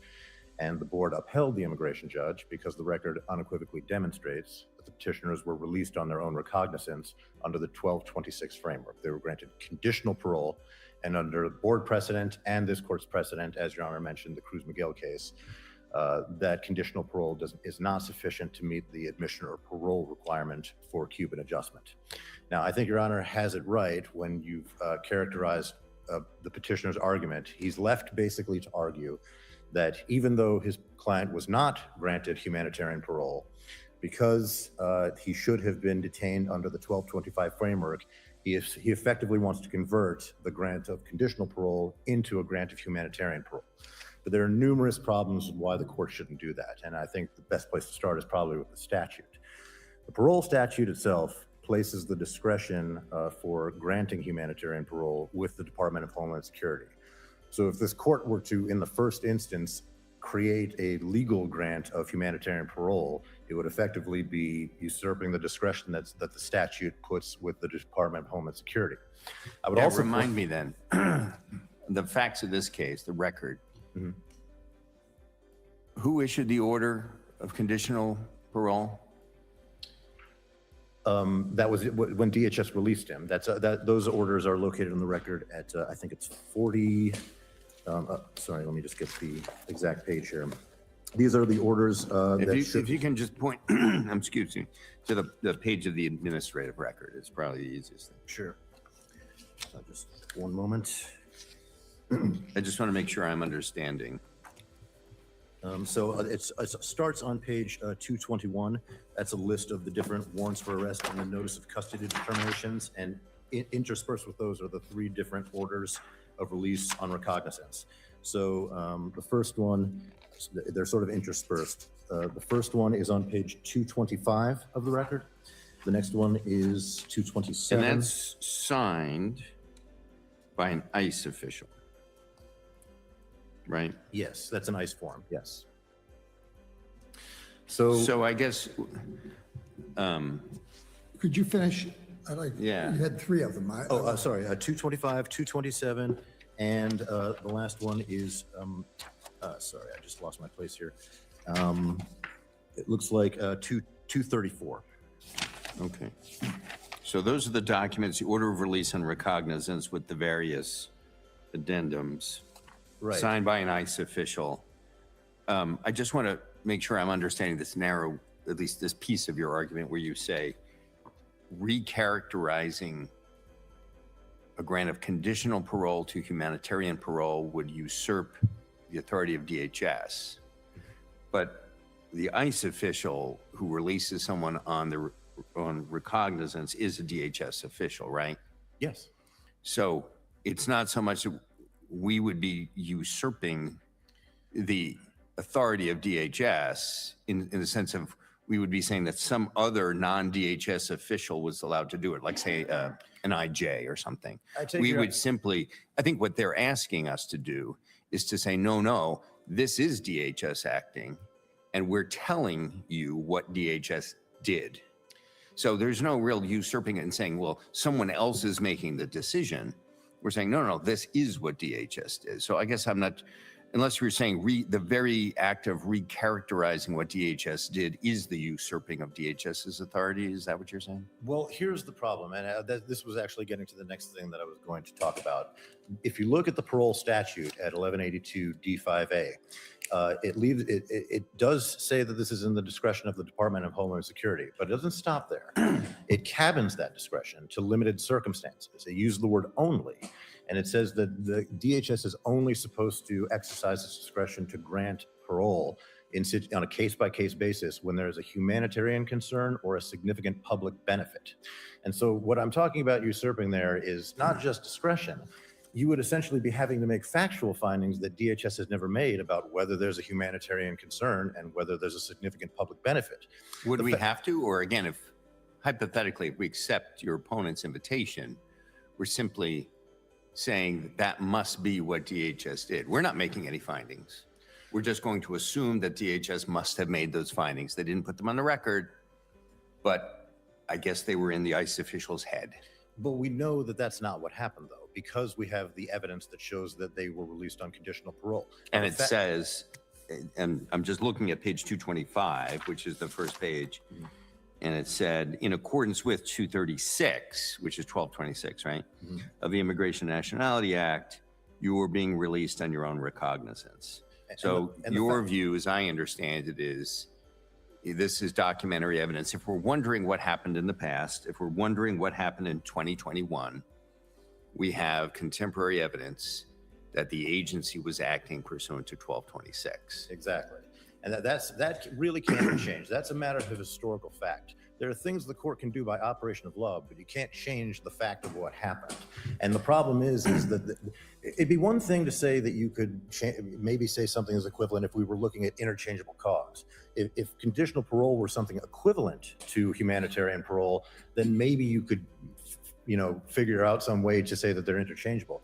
And the board upheld the immigration judge because the record unequivocally demonstrates that the petitioners were released on their own recognizance under the 1226 framework. They were granted conditional parole, and under board precedent and this court's precedent, as Your Honor mentioned, the Cruz-Miguel case, that conditional parole is not sufficient to meet the admission or parole requirement for Cuban adjustment. Now, I think Your Honor has it right when you've characterized the petitioner's argument. He's left basically to argue that even though his client was not granted humanitarian parole, because he should have been detained under the 1225 framework, he effectively wants to convert the grant of conditional parole into a grant of humanitarian parole. But there are numerous problems why the court shouldn't do that. And I think the best place to start is probably with the statute. The parole statute itself places the discretion for granting humanitarian parole with the Department of Homeland Security. So if this court were to, in the first instance, create a legal grant of humanitarian parole, it would effectively be usurping the discretion that the statute puts with the Department of Homeland Security. I would also remind me then, the facts of this case, the record. Mm-hmm. Who issued the order of conditional parole? That was when DHS released him. Those orders are located on the record at I think it's 40. Sorry, let me just get the exact page here. These are the orders. If you can just point, excuse me, to the page of the administrative record, it's probably the easiest thing. Sure. Just one moment. I just want to make sure I'm understanding. So it starts on page 221. That's a list of the different warrants for arrest and the notice of custody determinations, and interspersed with those are the 3 different orders of release on recognizance. So the first one, they're sort of interspersed. The first one is on page 225 of the record. The next one is 227. And that's signed by an ICE official, right? Yes, that's an ICE form, yes. So I guess, Could you finish? Yeah. You had 3 of them. Sorry, 225, 227, and the last one is, sorry, I just lost my place here. It looks like 234. Okay. So those are the documents, the order of release and recognizance with the various addendums. Right. Signed by an ICE official. I just want to make sure I'm understanding this narrow, at least this piece of your argument where you say recharacterizing a grant of conditional parole to humanitarian parole would usurp the authority of DHS. But the ICE official who releases someone on recognizance is a DHS official, right? Yes. So it's not so much that we would be usurping the authority of DHS in the sense of we would be saying that some other non-DHS official was allowed to do it, like say an IJ or something. We would simply, I think what they're asking us to do is to say, no, this is DHS acting, and we're telling you what DHS did. So there's no real usurping it and saying, well, someone else is making the decision. We're saying, no, this is what DHS did. So I guess I'm not, unless you're saying the very act of recharacterizing what DHS did is the usurping of DHS's authority. Is that what you're saying? Well, here's the problem, and this was actually getting to the next thing that I was going to talk about. If you look at the parole statute at 1182 D5A, it does say that this is in the discretion of the Department of Homeland Security, but it doesn't stop there. It cabins that discretion to limited circumstances. It uses the word only, and it says that the DHS is only supposed to exercise its discretion to grant parole on a case-by-case basis when there is a humanitarian concern or a significant public benefit. And so what I'm talking about usurping there is not just discretion. You would essentially be having to make factual findings that DHS has never made about whether there's a humanitarian concern and whether there's a significant public benefit. Would we have to? Or again, if hypothetically, if we accept your opponent's invitation, we're simply saying that must be what DHS did. We're not making any findings. We're just going to assume that DHS must have made those findings. They didn't put them on the record, but I guess they were in the ICE official's head. But we know that that's not what happened, though, because we have the evidence that shows that they were released on conditional parole. And it says, and I'm just looking at page 225, which is the first page, and it said, in accordance with 236, which is 1226, right, of the Immigration and Nationality Act, you were being released on your own recognizance. So your view, as I understand it, is this is documentary evidence. If we're wondering what happened in the past, if we're wondering what happened in 2021, we have contemporary evidence that the agency was acting pursuant to 1226. Exactly. And that really can't be changed. That's a matter of historical fact. There are things the court can do by operation of law, but you can't change the fact of what happened. And the problem is that it'd be one thing to say that you could maybe say something is equivalent if we were looking at interchangeable cause. If conditional parole were something equivalent to humanitarian parole, then maybe you could, figure out some way to say that they're interchangeable.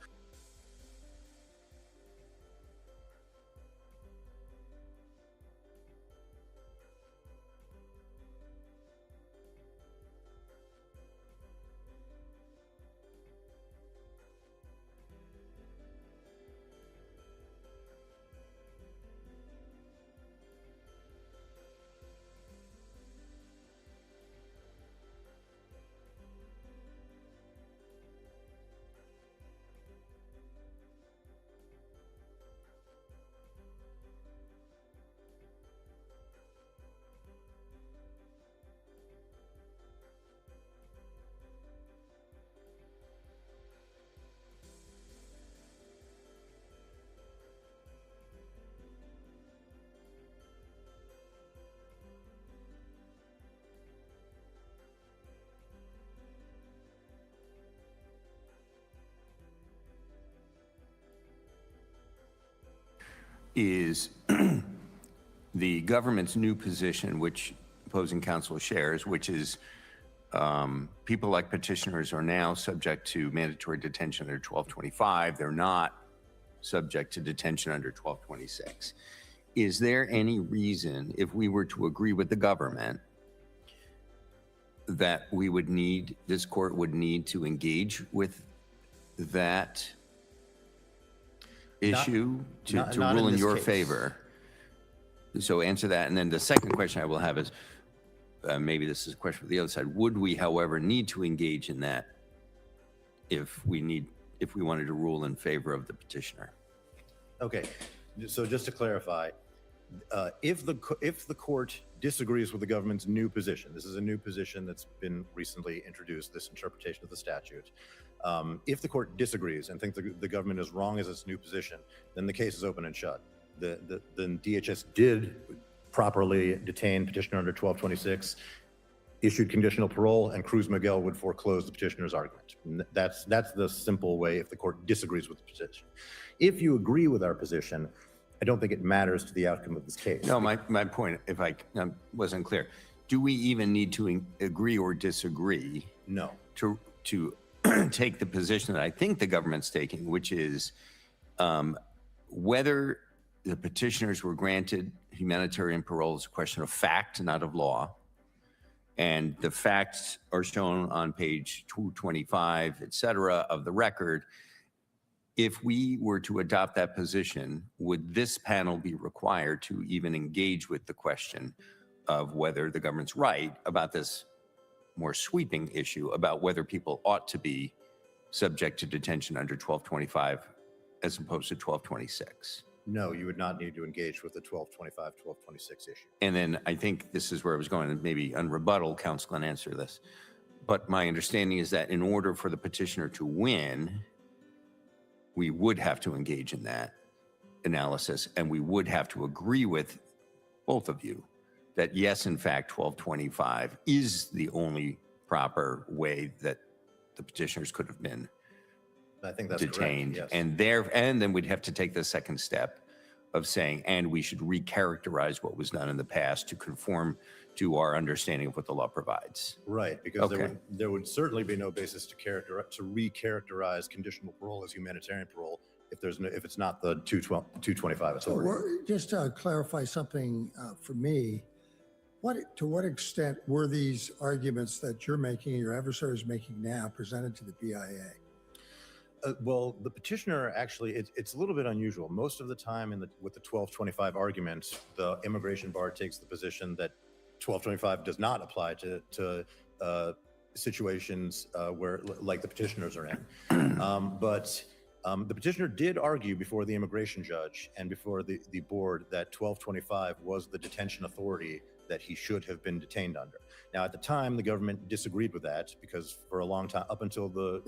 Is the government's new position, which opposing counsel shares, which is people like petitioners are now subject to mandatory detention under 1225. They're not subject to detention under 1226. Is there any reason, if we were to agree with the government, that this court would need to engage with that issue to rule in your favor? So answer that. And then the second question I will have is, maybe this is a question for the other side. Would we, however, need to engage in that if we wanted to rule in favor of the petitioner? Okay, so just to clarify, if the court disagrees with the government's new position, this is a new position that's been recently introduced, this interpretation of the statute. If the court disagrees and thinks the government is wrong as its new position, then the case is open and shut. Then DHS did properly detain petitioner under 1226, issued conditional parole, and Cruz Miguel would foreclose the petitioner's argument. And that's the simple way if the court disagrees with the position. If you agree with our position, I don't think it matters to the outcome of this case. No, my point, if I wasn't clear, do we even need to agree or disagree No. to take the position that I think the government's taking, which is whether the petitioners were granted humanitarian parole is a question of fact, not of law. And the facts are shown on page 225, et cetera, of the record. If we were to adopt that position, would this panel be required to even engage with the question of whether the government's right about this more sweeping issue about whether people ought to be subject to detention under 1225 as opposed to 1226? No, you would not need to engage with the 1225, 1226 issue. And then I think this is where I was going, and maybe on rebuttal, counsel can answer this. But my understanding is that in order for the petitioner to win, we would have to engage in that analysis, and we would have to agree with both of you that yes, in fact, 1225 is the only proper way that the petitioners could have been I think that's detained. correct, And then we'd have to take the second step of saying, and we should recharacterize what was done in the past to conform to our understanding of what the law provides. Right, because Okay. there would certainly be no basis to recharacterize conditional parole as humanitarian parole if it's not the 225 authority. Just to clarify something for me, to what extent were these arguments that you're making, your adversary is making now, presented to the BIA? Well, the petitioner actually, it's a little bit unusual. Most of the time with the 1225 argument, the immigration bar takes the position that 1225 does not apply to situations where, like the petitioners are in. But the petitioner did argue before the immigration judge and before the board that 1225 was the detention authority that he should have been detained under. Now, at the time, the government disagreed with that because for a long time, up until the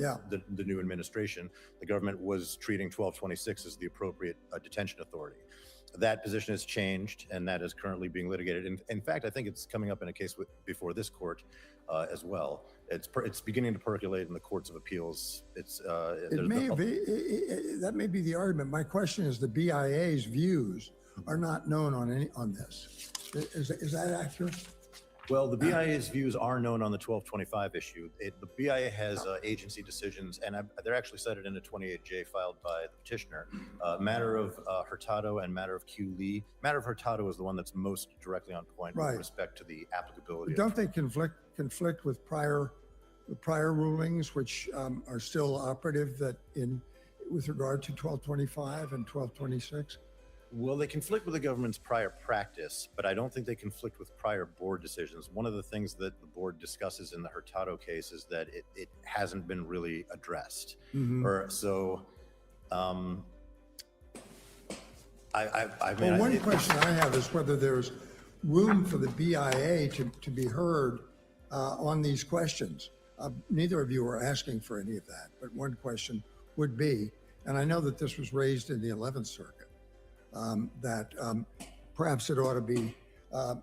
new administration, the government was treating 1226 as the appropriate detention authority. That position has changed, and that is currently being litigated. In fact, I think it's coming up in a case before this court as well. It's beginning to percolate in the courts of appeals. That may be the argument. My question is the BIA's views are not known on this. Is that accurate? Well, the BIA's views are known on the 1225 issue. The BIA has agency decisions, and they're actually cited in a 28J filed by the petitioner. Matter of Hurtado and matter of Q. Lee. Matter of Hurtado is the one that's most directly on point with respect to the applicability. Don't they conflict with prior rulings, which are still operative with regard to 1225 and 1226? Well, they conflict with the government's prior practice, but I don't think they conflict with prior board decisions. One of the things that the board discusses in the Hurtado case is that it hasn't been really addressed. Mm-hmm. One question I have is whether there's room for the BIA to be heard on these questions. Neither of you are asking for any of that, but one question would be, and I know that this was raised in the 11th Circuit, that perhaps it ought to be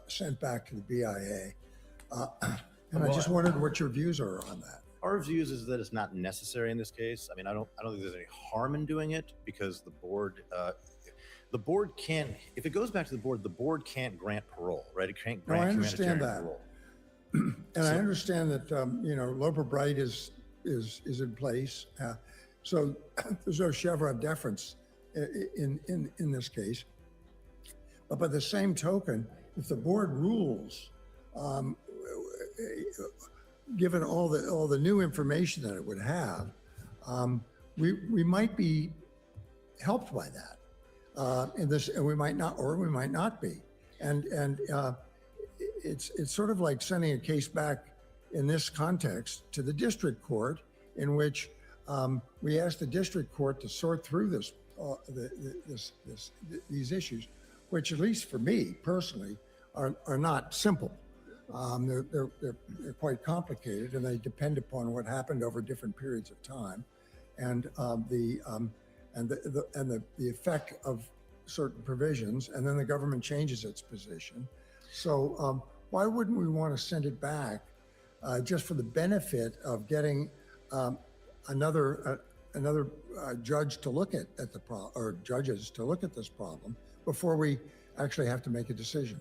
sent back to the BIA. And I just wondered what your views are on that. Our views is that it's not necessary in this case. I mean, I don't think there's any harm in doing it because the board can't, if it goes back to the board can't grant parole, right? It can't grant humanitarian parole. And I understand that, Loper Bright is in place. So there's no Chevron deference in this case. But by the same token, if the board rules, given all the new information that it would have, we might be helped by that. And we might not be. And it's sort of like sending a case back in this context to the district court, in which we ask the district court to sort through these issues, which at least for me personally are not simple. They're quite complicated, and they depend upon what happened over different periods of time, and the effect of certain provisions, and then the government changes its position. So why wouldn't we want to send it back just for the benefit of getting another judge to look at the problem, or judges to look at this problem before we actually have to make a decision?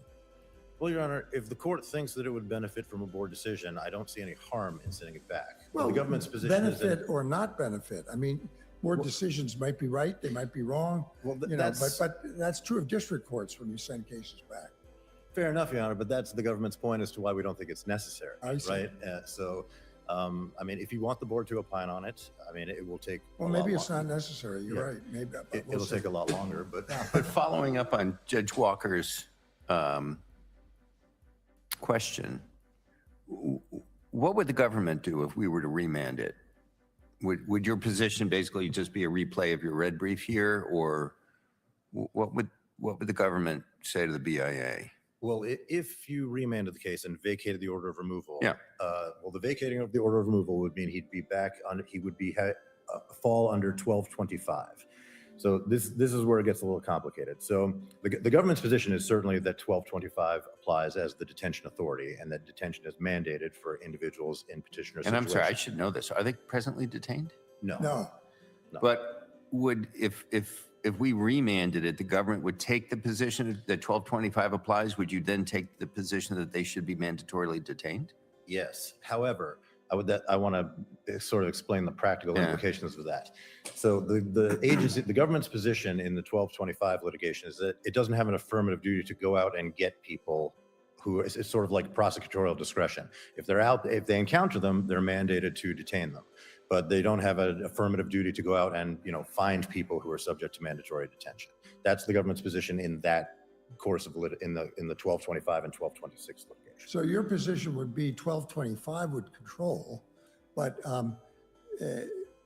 Well, Your Honor, if the court thinks that it would benefit from a board decision, I don't see any harm in sending it back. Well, the government's position is benefit that, or not benefit. I mean, board decisions might be right, they might be wrong. Well, you know, but that's true of district courts when you send cases back. fair enough, Your Honor, but that's the government's point as to why we don't think it's necessary, I see. right? I mean, if you want the board to opine on it, I mean, it will take. Well, a lot maybe it's longer. not necessary. You're Yeah. right. Maybe It'll take a lot longer, but But following up on Judge Walker's question, what would the government do if we were to remand it? Would your position basically just be a replay of your red brief here, or what would the government say to the BIA? well, if you remanded the case and vacated the order of removal, Yeah. well, the vacating of the order of removal would mean he'd be back on. He would be fall under 1225. So this is where it gets a little complicated. So the government's position is certainly that 1225 applies as the detention authority, and that detention is mandated for individuals in petitioner And I'm sorry, I situations. should know this. Are they presently detained? No. No. But would, if we remanded it, the government would take the position that 1225 applies? Would you then take the position that they should be mandatorily detained? Yes. However, I want to sort of explain the practical implications of that. So the agency, the government's position in the 1225 litigation is that it doesn't have an affirmative duty to go out and get people who it's sort of like prosecutorial discretion. If they're out, if they encounter them, they're mandated to detain them, but they don't have an affirmative duty to go out and, you know, find people who are subject to mandatory detention. That's the government's position in that course of in the 1225 and 1226 litigation. So your position would be 1225 would control, but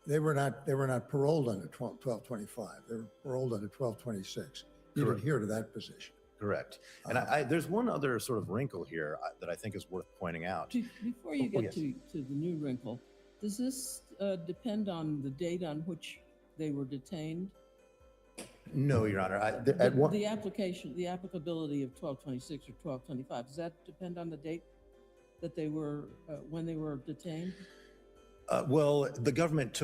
they were not paroled under 1225. They were paroled under 1226. You Correct. adhere to that position. Correct. And there's one other sort of wrinkle here that I think is worth pointing out. Before you Oh, get yes. to the new wrinkle, does this depend on the date on which they were detained? No, Your Honor. The applicability of 1226 or 1225, does that depend on the date that they were, when they were detained? Well, the government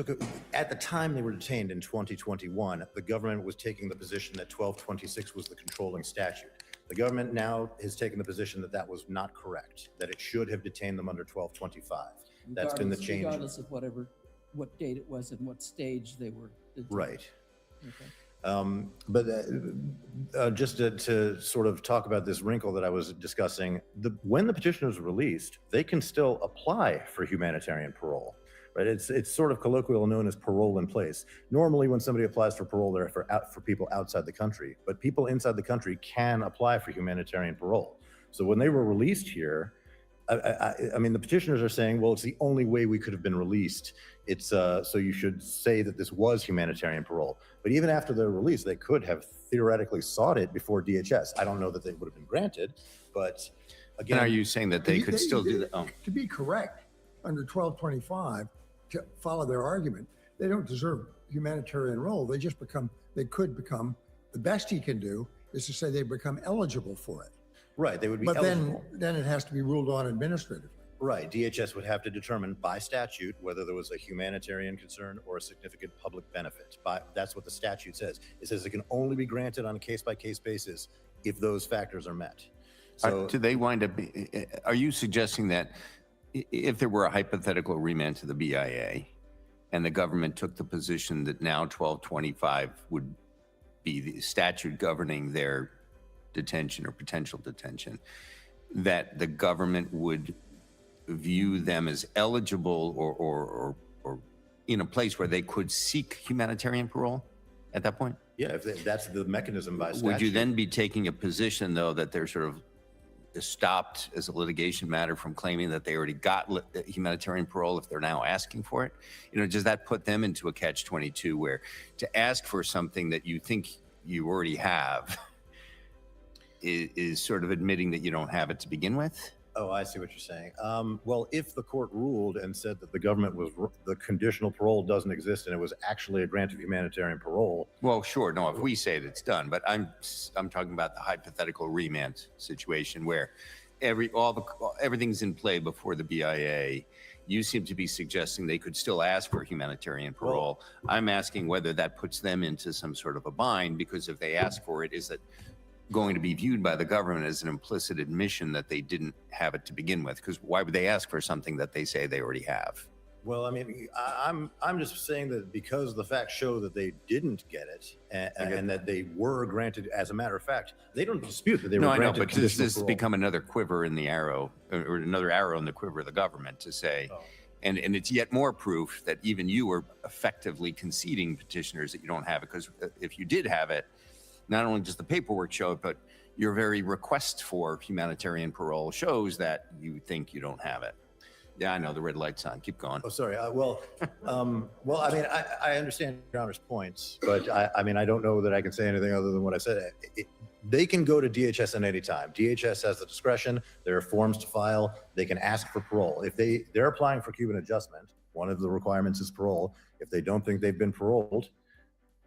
at the time they were detained in 2021, the government was taking the position that 1226 was the controlling statute. The government now has taken the position that that was not correct, that it should have detained them under 1225. That's been the change. Regardless of what date it was and what stage they were detained. Right. Okay. But just to sort of talk about this wrinkle that I was discussing, when the petitioner is released, they can still apply for humanitarian parole. Right? It's sort of colloquial known as parole in place. Normally, when somebody applies for parole, they're for people outside the country, but people inside the country can apply for humanitarian parole. So when they were released here, I mean, the petitioners are saying, well, it's the only way we could have been released. It's so you should say that this was humanitarian parole. But even after their release, they could have theoretically sought it before DHS. I don't know that they would have been granted, but again, And are you saying that they could still do that? Oh. To be correct, under 1225, to follow their argument, they don't deserve humanitarian role. They could become, the best he can do is to say they become eligible for it. right, they would be But eligible. then it has to be ruled on administratively. Right, DHS would have to determine by statute whether there was a humanitarian concern or a significant public benefit. That's what the statute says. It says it can only be granted on a case-by-case basis if those factors are met. So Do they wind up, are you suggesting that if there were a hypothetical remand to the BIA and the government took the position that now 1225 would be the statute governing their detention or potential detention, that the government would view them as eligible or in a place where they could seek humanitarian parole at that point? yeah, if that's the mechanism by statute. Would you then be taking a position, though, that they're sort of stopped as a litigation matter from claiming that they already got humanitarian parole if they're now asking for it? You know, does that put them into a catch-22 where to ask for something that you think you already have is sort of admitting that you don't have it to begin with? Oh, I see what you're saying. Well, if the court ruled and said that the government the conditional parole doesn't exist and it was actually a grant of humanitarian parole. Well, sure. No, if we say it, it's done. But I'm talking about the hypothetical remand situation where everything's in play before the BIA. You seem to be suggesting they could still ask for humanitarian parole. I'm asking whether that puts them into some sort of a bind, because if they ask for it, is that going to be viewed by the government as an implicit admission that they didn't have it to begin with, because why would they ask for something that they say they already have? Well, I mean, I'm just saying that because the facts show that they didn't get it and that they were granted, as a matter of fact, they don't dispute that they were No, I know, granted but this conditional has parole. become another quiver in the arrow, or another arrow in the quiver of the government to say, and it's yet more proof that even you are effectively conceding petitioners that you don't have it, because if you did have it, not only does the paperwork show it, but your very request for humanitarian parole shows that you think you don't have it. Yeah, I know, the red light's on. Keep going. Oh, sorry. Well, I mean, I understand Your Honor's points, but I mean, I don't know that I can say anything other than what I said. They can go to DHS at any time. DHS has the discretion. There are forms to file. They can ask for parole. If they're applying for Cuban adjustment, one of the requirements is parole. If they don't think they've been paroled,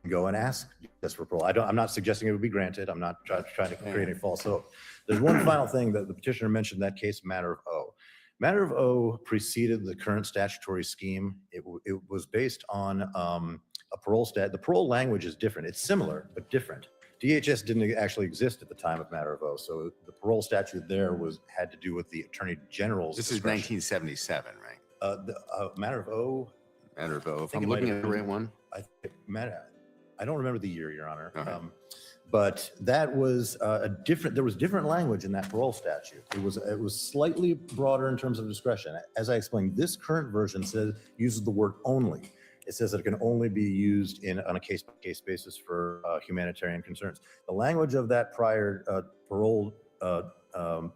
go and ask just for parole. I'm not suggesting it would be granted. I'm not trying to create any false hope. There's one final thing that the petitioner mentioned, that case, matter of O. Matter of O preceded the current statutory scheme. It was based on a parole the parole language is different. It's similar, but different. DHS didn't actually exist at the time of matter of O, so the parole statute there had to do with the Attorney General's This discretion. is 1977, right? The matter of O, Matter of O. If think I'm it looking might at the right one. I don't remember the year, Your Honor. Okay. But that was there was different language in that parole statute. It was slightly broader in terms of discretion. As I explained, this current version uses the word only. It says that it can only be used on a case-by-case basis for humanitarian concerns. The language of that prior parole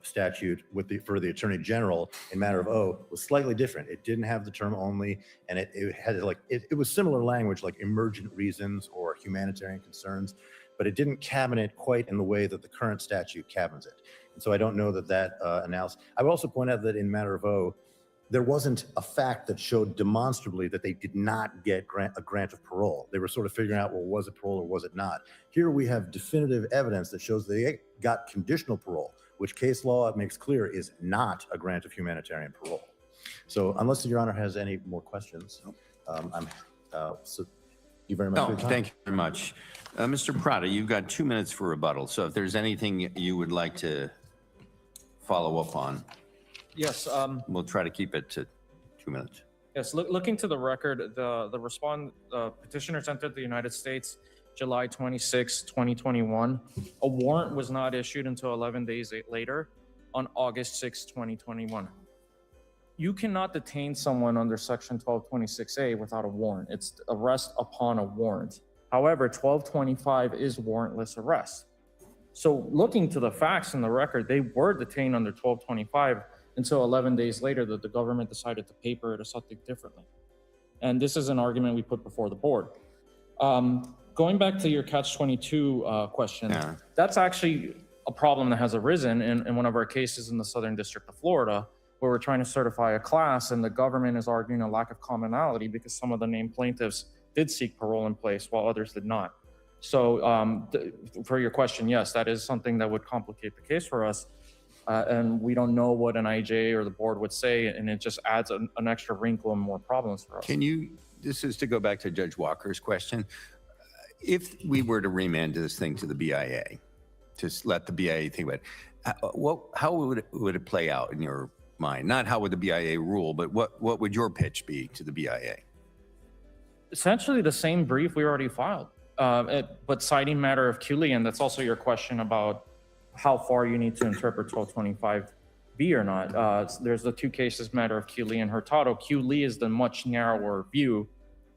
statute for the Attorney General in matter of O was slightly different. It didn't have the term only, and it was similar language like emergent reasons or humanitarian concerns, but it didn't cabinet it quite in the way that the current statute cabins it. And so I don't know that analysis. I would also point out that in matter of O, there wasn't a fact that showed demonstrably that they did not get a grant of parole. They were sort of figuring out, well, was it parole or was it not? Here we have definitive evidence that shows they got conditional parole, which case law makes clear is not a grant of humanitarian parole. So unless Your Honor has any more questions, so thank you very much for your time. Thank you very much. Mr. Prada, you've got 2 minutes for rebuttal. So if there's anything you would like to follow up on, Yes. we'll try to keep it to 2 minutes. Yes. Looking to the record, the petitioners entered the United States July 26, 2021. A warrant was not issued until 11 days later on August 6, 2021. You cannot detain someone under Section 1226A without a warrant. It's arrest upon a warrant. However, 1225 is warrantless arrest. So looking to the facts in the record, they were detained under 1225 until 11 days later that the government decided to paper it or something differently. And this is an argument we put before the board. Going back to your catch-22 question, that's actually a problem that has arisen in one of our cases in the Southern District of Florida, where we're trying to certify a class and the government is arguing a lack of commonality because some of the named plaintiffs did seek parole in place while others did not. So for your question, yes, that is something that would complicate the case for us. And we don't know what an IJ or the board would say, and it just adds an extra wrinkle and more problems for us. This is to go back to Judge Walker's question. If we were to remand this thing to the BIA, to let the BIA think about it, how would it play out in your mind? Not how would the BIA rule, but what would your pitch be to the BIA? Essentially the same brief we already filed, but citing matter of QLE, and that's also your question about how far you need to interpret 1225B or not. There's the two cases, matter of QLE and Hurtado. QLE is the much narrower view,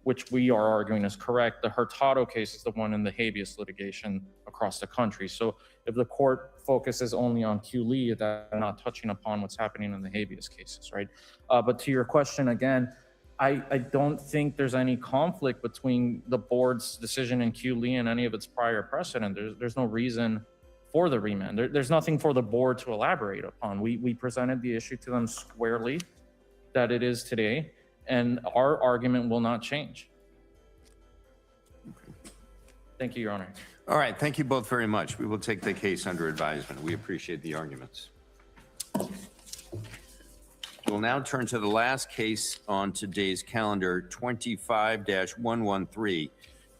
which we are arguing is correct. The Hurtado case is the one in the habeas litigation across the country. So if the court focuses only on QLE, they're not touching upon what's happening in the habeas cases, right? But to your question again, I don't think there's any conflict between the board's decision in QLE and any of its prior precedent. There's no reason for the remand. There's nothing for the board to elaborate upon. We presented the issue to them squarely that it is today, and our argument will not change. Thank you, Your Honor. All right, thank you both very much. We will take the case under advisement. We appreciate the arguments. We'll now turn to the last case on today's calendar, 25-113,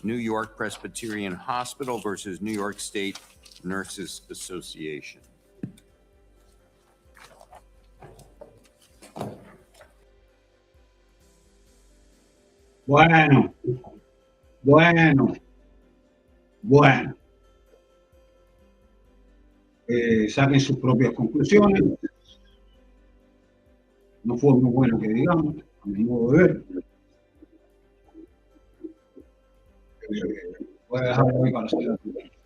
New York Presbyterian Hospital versus New York State Nurses Association. Bueno, bueno, bueno. Saquen sus propias conclusiones. No fue muy bueno que digamos, a mi modo de ver. Voy a dejarlo ahí para la